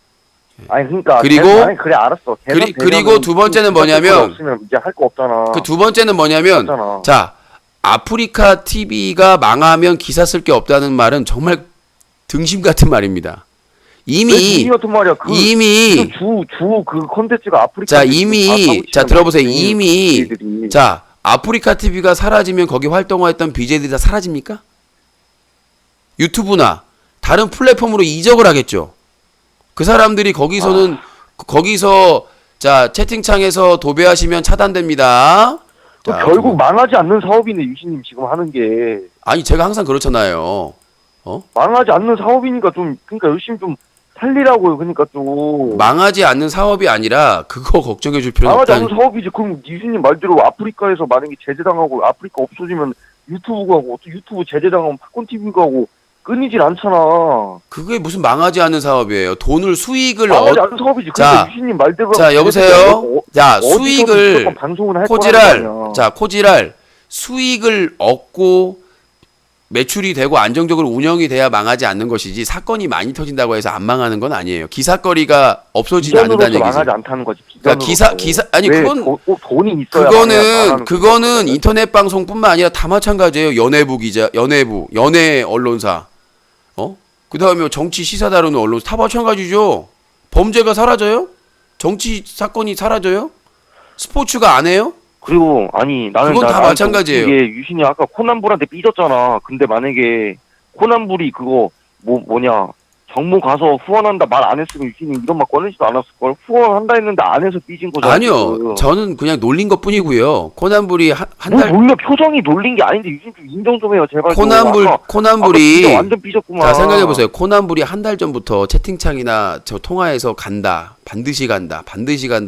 아니 그러니까 그리고 그래 알았어. 그리고 두 번째는 뭐냐면 없으면 이제 할 거 없잖아. 그 두 번째는 뭐냐면 없잖아. 자 아프리카 TV가 망하면 기사 쓸 게 없다는 말은 정말 등심 같은 말입니다. 이미 같은 말이야. 그 콘텐츠가 아프리카. 자 들어보세요. 자 아프리카 TV가 사라지면 거기 활동했던 BJ들이 다 사라집니까? 유튜브나 다른 플랫폼으로 이적을 하겠죠. 그 사람들이 거기서는 거기서 자 채팅창에서 도배하시면 차단됩니다. 그 자, 결국 망하지 않는 사업이네 유신님 지금 하는 게. 아니 제가 항상 그렇잖아요. 망하지 않는 사업이니까 좀 그러니까 열심히 좀 살리라고요. 그러니까 좀 망하지 않는 사업이 아니라 그거 걱정해 줄 필요는 망하지 없다. 않는 사업이지. 그럼 유신님 말대로 아프리카에서 만약에 제재당하고 아프리카 없어지면 유튜브가 하고 또 유튜브 제재당하면 팝콘 TV가 하고 끊이질 않잖아. 그게 무슨 망하지 않는 사업이에요. 돈을 수익을 망하지 않는 사업이지. 자, 그러니까 유신님 말대로 자 여보세요. 자 어디서든 수익을 무조건 방송은 할 코지랄 거라는 자 코지랄 수익을 얻고 매출이 되고 안정적으로 운영이 돼야 망하지 않는 것이지 사건이 많이 터진다고 해서 안 망하는 건 아니에요. 기사거리가 없어지지 않는다는 얘기죠. 망하지 않다는 거지. 그러니까 기사 아니 왜 그건 꼭 돈이 있어야 망하는 그거는 거지. 인터넷 방송뿐만 아니라 다 마찬가지예요. 연예부 기자, 연예 언론사, 그다음에 정치 시사 다루는 언론사 다 마찬가지죠. 범죄가 사라져요? 정치 사건이 사라져요? 스포츠가 안 해요? 그리고 아니 나는 그건 다 나는 마찬가지예요. 이게 유신이 아까 코난불한테 삐졌잖아. 근데 만약에 코난불이 그거 뭐냐 정모 가서 후원한다 말 안 했으면 유신이 이런 말 꺼내지도 않았을 걸. 후원한다 했는데 안 해서 삐진 거잖아. 아니요. 저는 그냥 놀린 것뿐이고요. 코난불이 한 뭐 달 놀려 표정이 놀린 게 아닌데 유신 좀 인정 좀 해요 제발. 아까 코난불이 진짜 완전 삐졌구만. 자 생각해 보세요. 코난불이 한 달 전부터 채팅창이나 저 통화에서 간다, 반드시 간다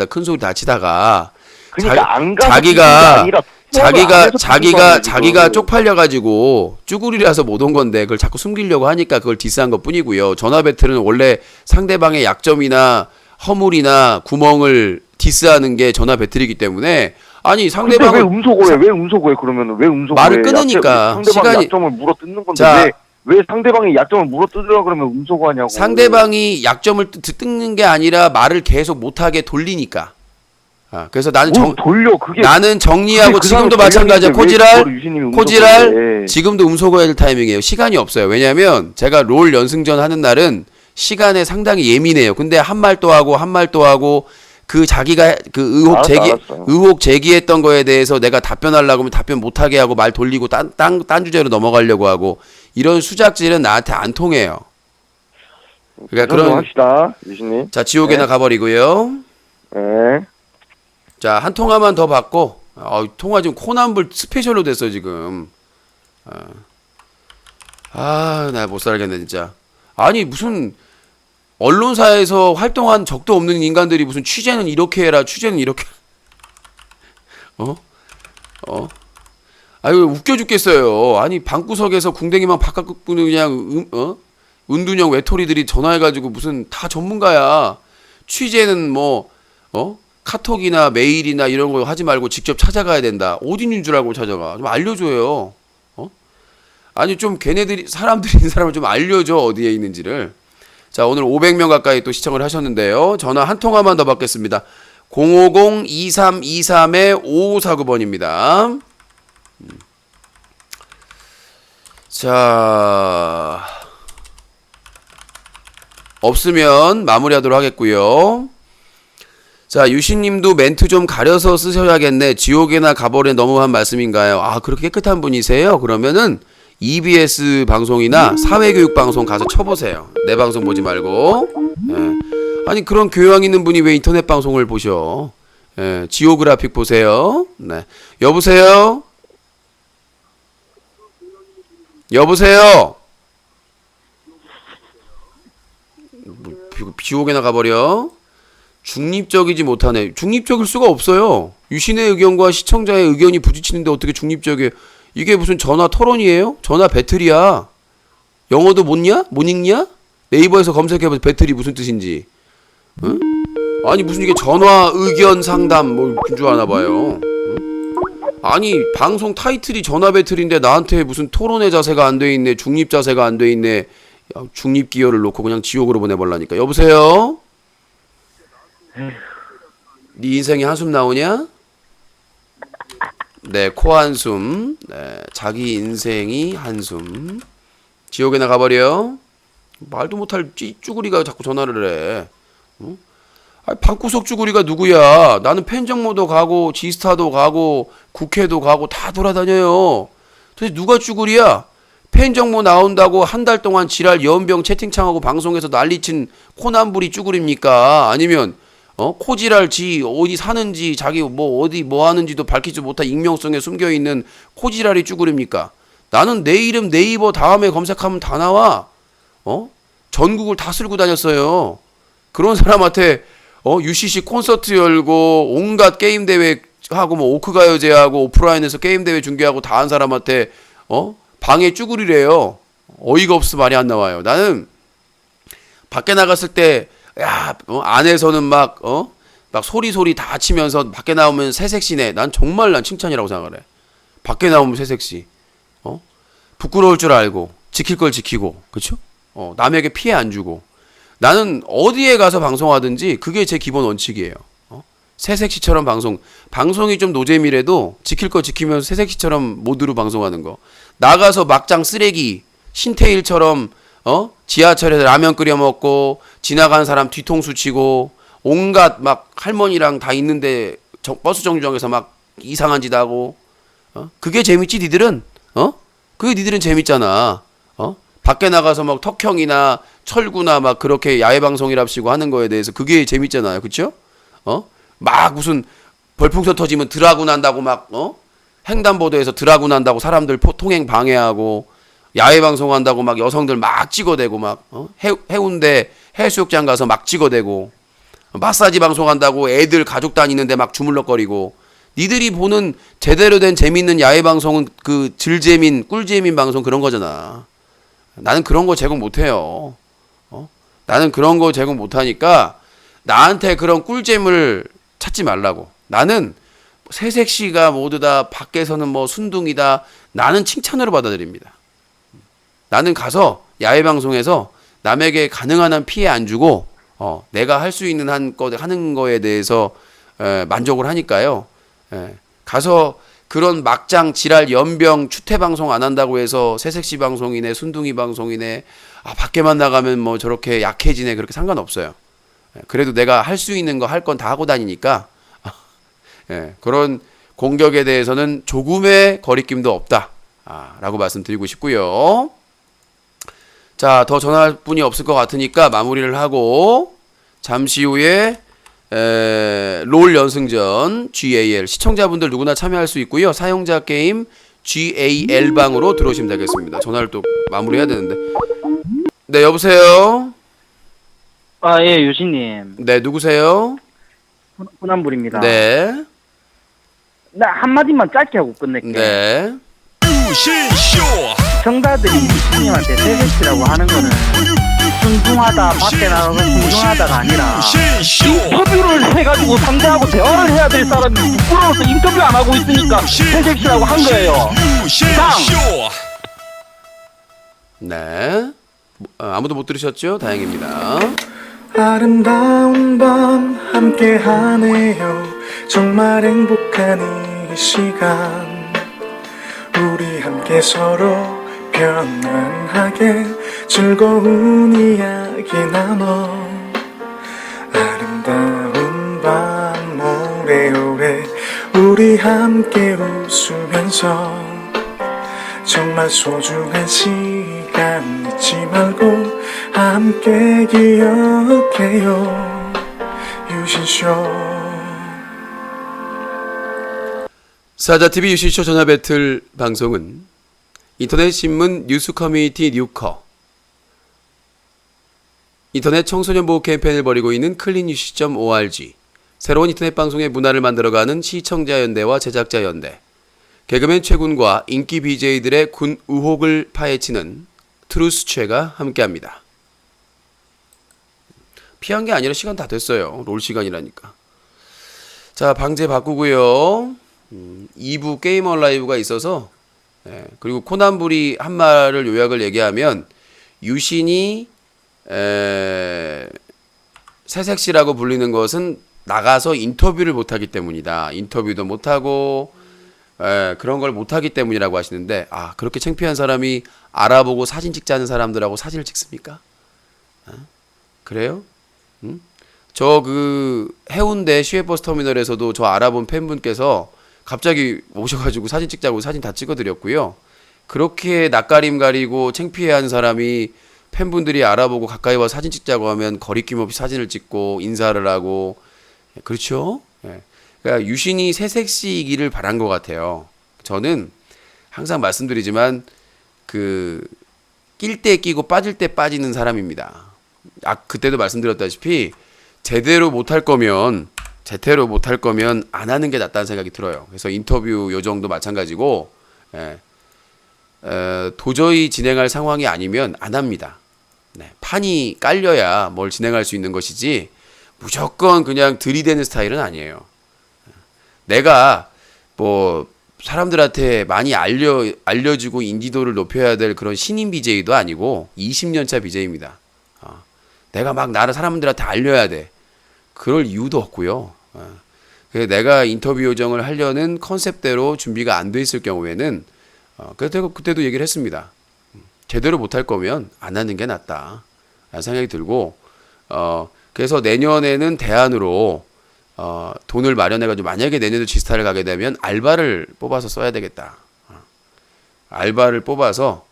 큰 소리 다 치다가 그러니까 안 가서 삐진 게 아니라 후원을 안 해서 삐진 거 아니야, 자기가 지금. 쪽팔려 가지고 쭈구리라서 못 온 건데 그걸 자꾸 숨기려고 하니까 그걸 디스한 것뿐이고요. 전화 배틀은 원래 상대방의 약점이나 허물이나 구멍을 디스하는 게 전화 배틀이기 때문에 아니 근데 상대방은 왜 음소거해? 왜 음소거해? 그러면은 왜 음소거해? 말을 끊으니까 상대방의 시간이 약점을 물어 뜯는 건데 자, 왜 상대방의 약점을 물어 뜯으라 그러면 음소거하냐고. 상대방이 약점을 뜯는 게 아니라 말을 계속 못하게 돌리니까. 그래서 나는 돌려 그게 나는 정리하고 그 지금도 사람의 마찬가지야. 전략인데 왜 코지랄 음소거해? 지금도 음소거해야 될 타이밍이에요. 시간이 없어요. 왜냐면 제가 롤 연승전 하는 날은 시간에 상당히 예민해요. 근데 한 말 또 하고 그 자기가 그 알았어. 의혹 제기했던 거에 대해서 내가 답변하려고 하면 답변 못하게 하고 말 돌리고 딴 주제로 넘어가려고 하고 이런 수작질은 나한테 안 통해요. 그러니까 그런 합시다, 유신님. 자 지옥에나 가버리고요. 네. 자, 한 통화만 더 받고, 통화 지금 코난불 스페셜로 됐어, 지금. 나 못 살겠네, 진짜. 아니, 무슨, 언론사에서 활동한 적도 없는 인간들이 무슨 취재는 이렇게 해라, 취재는 이렇게. 아유, 웃겨 죽겠어요. 아니, 방구석에서 궁뎅이만 바깥 그냥, 은둔형 외톨이들이 전화해가지고 무슨 다 전문가야. 취재는 뭐, 카톡이나 메일이나 이런 거 하지 말고 직접 찾아가야 된다. 어디 있는 줄 알고 찾아가. 좀 알려줘요. 아니 좀 걔네들이 사람들이 있는 사람을 좀 알려줘 어디에 있는지를. 자 오늘 500명 가까이 또 시청을 하셨는데요. 전화 한 통화만 더 받겠습니다. 050-2323-5549번입니다. 자 없으면 마무리하도록 하겠고요. 자, 유신님도 멘트 좀 가려서 쓰셔야겠네. 지옥에나 가버린 너무한 말씀인가요? 그렇게 깨끗한 분이세요? 그러면은 EBS 방송이나 사회교육 방송 가서 쳐보세요. 내 방송 보지 말고. 아니 그런 교양 있는 분이 왜 인터넷 방송을 보셔? 지오그래픽 보세요. 네. 여보세요? 지옥에나 가버려. 중립적이지 못하네. 중립적일 수가 없어요. 유신의 의견과 시청자의 의견이 부딪히는데 어떻게 중립적이에요? 이게 무슨 전화 토론이에요? 전화 배틀이야. 영어도 못 읽냐? 네이버에서 검색해봐서 배틀이 무슨 뜻인지. 응? 아니 무슨 이게 전화 의견 상담 뭐 줄 아나 봐요. 응? 아니 방송 타이틀이 전화 배틀인데 나한테 무슨 토론의 자세가 안 돼 있네. 중립 자세가 안 돼 있네. 중립 기여를 놓고 그냥 지옥으로 보내버라니까. 여보세요? 네 인생에 한숨 나오냐? 네, 코 한숨. 네, 자기 인생이 한숨. 지옥에 나가버려. 말도 못할 쭈구리가 자꾸 전화를 해. 어? 방구석 쭈구리가 누구야? 나는 팬정모도 가고 지스타도 가고 국회도 가고 다 돌아다녀요. 도대체 누가 쭈구리야? 팬 정모 나온다고 한 달 동안 지랄 연병 채팅창하고 방송에서 난리친 코난부리 쭈구립니까? 아니면 코지랄 지 어디 사는지 자기 뭐 어디 뭐 하는지도 밝히지 못한 익명성에 숨겨있는 코지랄이 쭈구립니까? 나는 내 이름 네이버 다음에 검색하면 다 나와. 전국을 다 쓸고 다녔어요. 그런 사람한테 UCC 콘서트 열고 온갖 게임 대회 하고 뭐 오크가요제하고 오프라인에서 게임 대회 중계하고 다 한 사람한테 방에 쭈구리래요. 어이가 없어 말이 안 나와요. 나는 밖에 나갔을 때 야, 안에서는 막 소리 다 치면서 밖에 나오면 새색시네. 난 정말 난 칭찬이라고 생각을 해. 밖에 나오면 새색시. 부끄러울 줄 알고 지킬 걸 지키고, 그렇죠? 남에게 피해 안 주고. 나는 어디에 가서 방송하든지 그게 제 기본 원칙이에요. 새색시처럼 방송이 좀 노잼이라도 지킬 거 지키면서 새색시처럼 모드로 방송하는 거. 나가서 막장 쓰레기 신태일처럼 지하철에서 라면 끓여 먹고 지나가는 사람 뒤통수 치고 온갖 막 할머니랑 다 있는데 버스 정류장에서 막 이상한 짓 하고 그게 재밌지 니들은? 그게 니들은 재밌잖아. 밖에 나가서 막 턱형이나 철구나 막 그렇게 야외 방송이랍시고 하는 거에 대해서 그게 재밌잖아요. 그쵸? 막 무슨 벌풍선 터지면 드라군 한다고 막 횡단보도에서 드라군 한다고 사람들 통행 방해하고 야외 방송한다고 막 여성들 막 찍어대고 막 해운대 해수욕장 가서 막 찍어대고 마사지 방송한다고 애들 가족 다니는데 막 주물럭거리고 니들이 보는 제대로 된 재밌는 야외 방송은 그 질재민 꿀재민 방송 그런 거잖아. 나는 그런 거 제공 못해요. 나는 그런 거 제공 못하니까 나한테 그런 꿀잼을 찾지 말라고. 나는 새색시가 모두 다 밖에서는 뭐 순둥이다. 나는 칭찬으로 받아들입니다. 나는 가서 야외 방송에서 남에게 가능한 한 피해 안 주고 내가 할 수 있는 하는 거에 대해서 만족을 하니까요. 가서 그런 막장 지랄 연병 추태 방송 안 한다고 해서 새색시 방송이네 순둥이 방송이네 밖에만 나가면 뭐 저렇게 약해지네 그렇게 상관없어요. 그래도 내가 할 수 있는 거 할 건 다 하고 다니니까 그런 공격에 대해서는 조금의 거리낌도 없다 라고 말씀드리고 싶고요. 자, 더 전할 분이 없을 것 같으니까 마무리를 하고 잠시 후에 롤 연승전 GAL 시청자분들 누구나 참여할 수 있고요. 사용자 게임 GAL방으로 들어오시면 되겠습니다. 전화를 또 마무리해야 되는데. 네, 여보세요? 예, 유신님. 네, 누구세요? 호남불입니다. 네. 나 한마디만 짧게 하고 끝낼게. 네. 시청자들이 유신님한테 새색시라고 하는 거는 순둥하다, 밖에 나가서 순둥하다가 아니라 인터뷰를 해가지고 상대하고 대화를 해야 될 사람이 부끄러워서 인터뷰 안 하고 있으니까 새색시라고 한 거예요. 네. 아무도 못 들으셨죠? 다행입니다. 아름다운 밤 함께하네요. 정말 행복한 이 시간 우리 함께 서로 편안하게 즐거운 이야기 나눠 아름다운 밤 오래오래 우리 함께 웃으면서 정말 소중한 시간 잊지 말고 함께 기억해요. 유신쇼. 사자TV 유신쇼 전화 배틀 방송은 인터넷 신문 뉴스 커뮤니티 뉴커, 인터넷 청소년 보호 캠페인을 벌이고 있는 클린뉴시.org, 새로운 인터넷 방송의 문화를 만들어가는 시청자연대와 제작자연대, 개그맨 최군과 인기 BJ들의 군 의혹을 파헤치는 트루스최가 함께합니다. 피한 게 아니라 시간 다 됐어요. 롤 시간이라니까. 자, 방제 바꾸고요. 2부 게이머 라이브가 있어서 그리고 코난불이 한 말을 요약을 얘기하면 유신이 새색시라고 불리는 것은 나가서 인터뷰를 못하기 때문이다. 인터뷰도 못하고 그런 걸 못하기 때문이라고 하시는데 그렇게 창피한 사람이 알아보고 사진 찍자는 사람들하고 사진을 찍습니까? 그래요? 저 그 해운대 시외버스 터미널에서도 저 알아본 팬분께서 갑자기 오셔가지고 사진 찍자고 사진 다 찍어드렸고요. 그렇게 낯가림 가리고 창피해하는 사람이 팬분들이 알아보고 가까이 와서 사진 찍자고 하면 거리낌 없이 사진을 찍고 인사를 하고 그렇죠? 예. 그러니까 유신이 새색시이기를 바란 것 같아요. 저는 항상 말씀드리지만 그 낄 때 끼고 빠질 때 빠지는 사람입니다. 그때도 말씀드렸다시피 제대로 못할 거면 안 하는 게 낫다는 생각이 들어요. 그래서 인터뷰 요정도 마찬가지고 예. 도저히 진행할 상황이 아니면 안 합니다. 네, 판이 깔려야 뭘 진행할 수 있는 것이지 무조건 그냥 들이대는 스타일은 아니에요. 내가 뭐 사람들한테 많이 알려주고 인지도를 높여야 될 그런 신인 BJ도 아니고 20년차 BJ입니다. 내가 막 나를 사람들한테 알려야 돼. 그럴 이유도 없고요. 그래서 내가 인터뷰 요정을 하려는 컨셉대로 준비가 안 돼 있을 경우에는 그때도 얘기를 했습니다. 제대로 못할 거면 안 하는 게 낫다 라는 생각이 들고 그래서 내년에는 대안으로 돈을 마련해가지고 만약에 내년도 지스타를 가게 되면 알바를 뽑아서 써야 되겠다. 알바를 뽑아서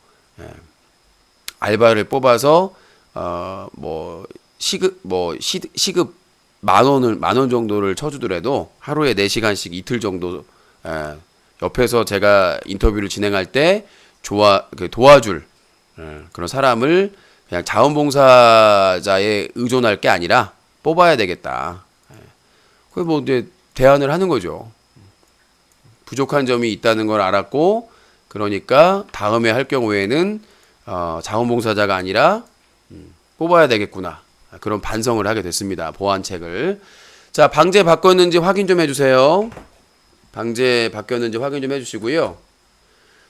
뭐 시급 만 원 정도를 쳐주더라도 하루에 4시간씩 이틀 정도 옆에서 제가 인터뷰를 진행할 때 도와줄 그런 사람을 그냥 자원봉사자에 의존할 게 아니라 뽑아야 되겠다. 그 뭐 이제 대안을 하는 거죠. 부족한 점이 있다는 걸 알았고 그러니까 다음에 할 경우에는 자원봉사자가 아니라 뽑아야 되겠구나. 그런 반성을 하게 됐습니다. 보완책을. 자, 방제 바꿨는지 확인 좀 해주세요. 방제 바뀌었는지 확인 좀 해주시고요.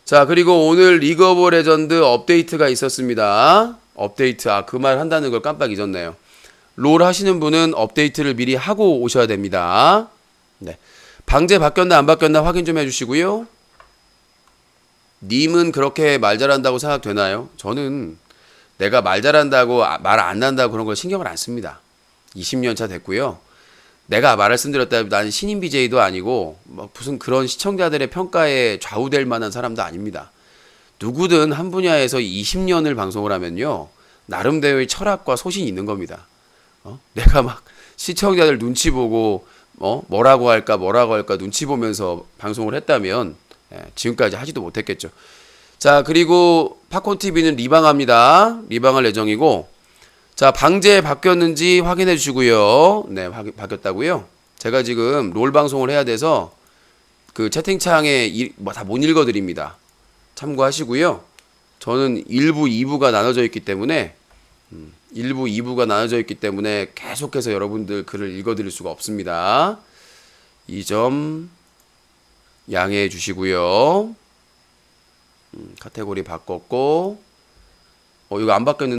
자, 그리고 오늘 리그 오브 레전드 업데이트가 있었습니다. 업데이트, 그 말 한다는 걸 깜빡 잊었네요. 롤 하시는 분은 업데이트를 미리 하고 오셔야 됩니다. 네. 방제 바뀌었나 안 바뀌었나 확인 좀 해주시고요. 님은 그렇게 말 잘한다고 생각되나요? 저는 내가 말 잘한다고 말 안 난다고 그런 걸 신경을 안 씁니다. 20년 차 됐고요. 내가 말씀드렸다면 나는 신인 BJ도 아니고 무슨 그런 시청자들의 평가에 좌우될 만한 사람도 아닙니다. 누구든 한 분야에서 20년을 방송을 하면요. 나름대로의 철학과 소신이 있는 겁니다. 내가 막 시청자들 눈치 보고 뭐라고 할까 눈치 보면서 방송을 했다면 지금까지 하지도 못했겠죠. 자, 그리고 팝콘TV는 리방합니다. 리방할 예정이고 자, 방제 바뀌었는지 확인해 주시고요. 네, 바뀌었다고요. 제가 지금 롤 방송을 해야 돼서 그 채팅창에 다 못 읽어드립니다. 참고하시고요. 저는 1부, 2부가 나눠져 있기 때문에 1부, 2부가 나눠져 있기 때문에 계속해서 여러분들 글을 읽어드릴 수가 없습니다. 이 점 양해해 주시고요. 카테고리 바꿨고 이거 안 바뀌었는데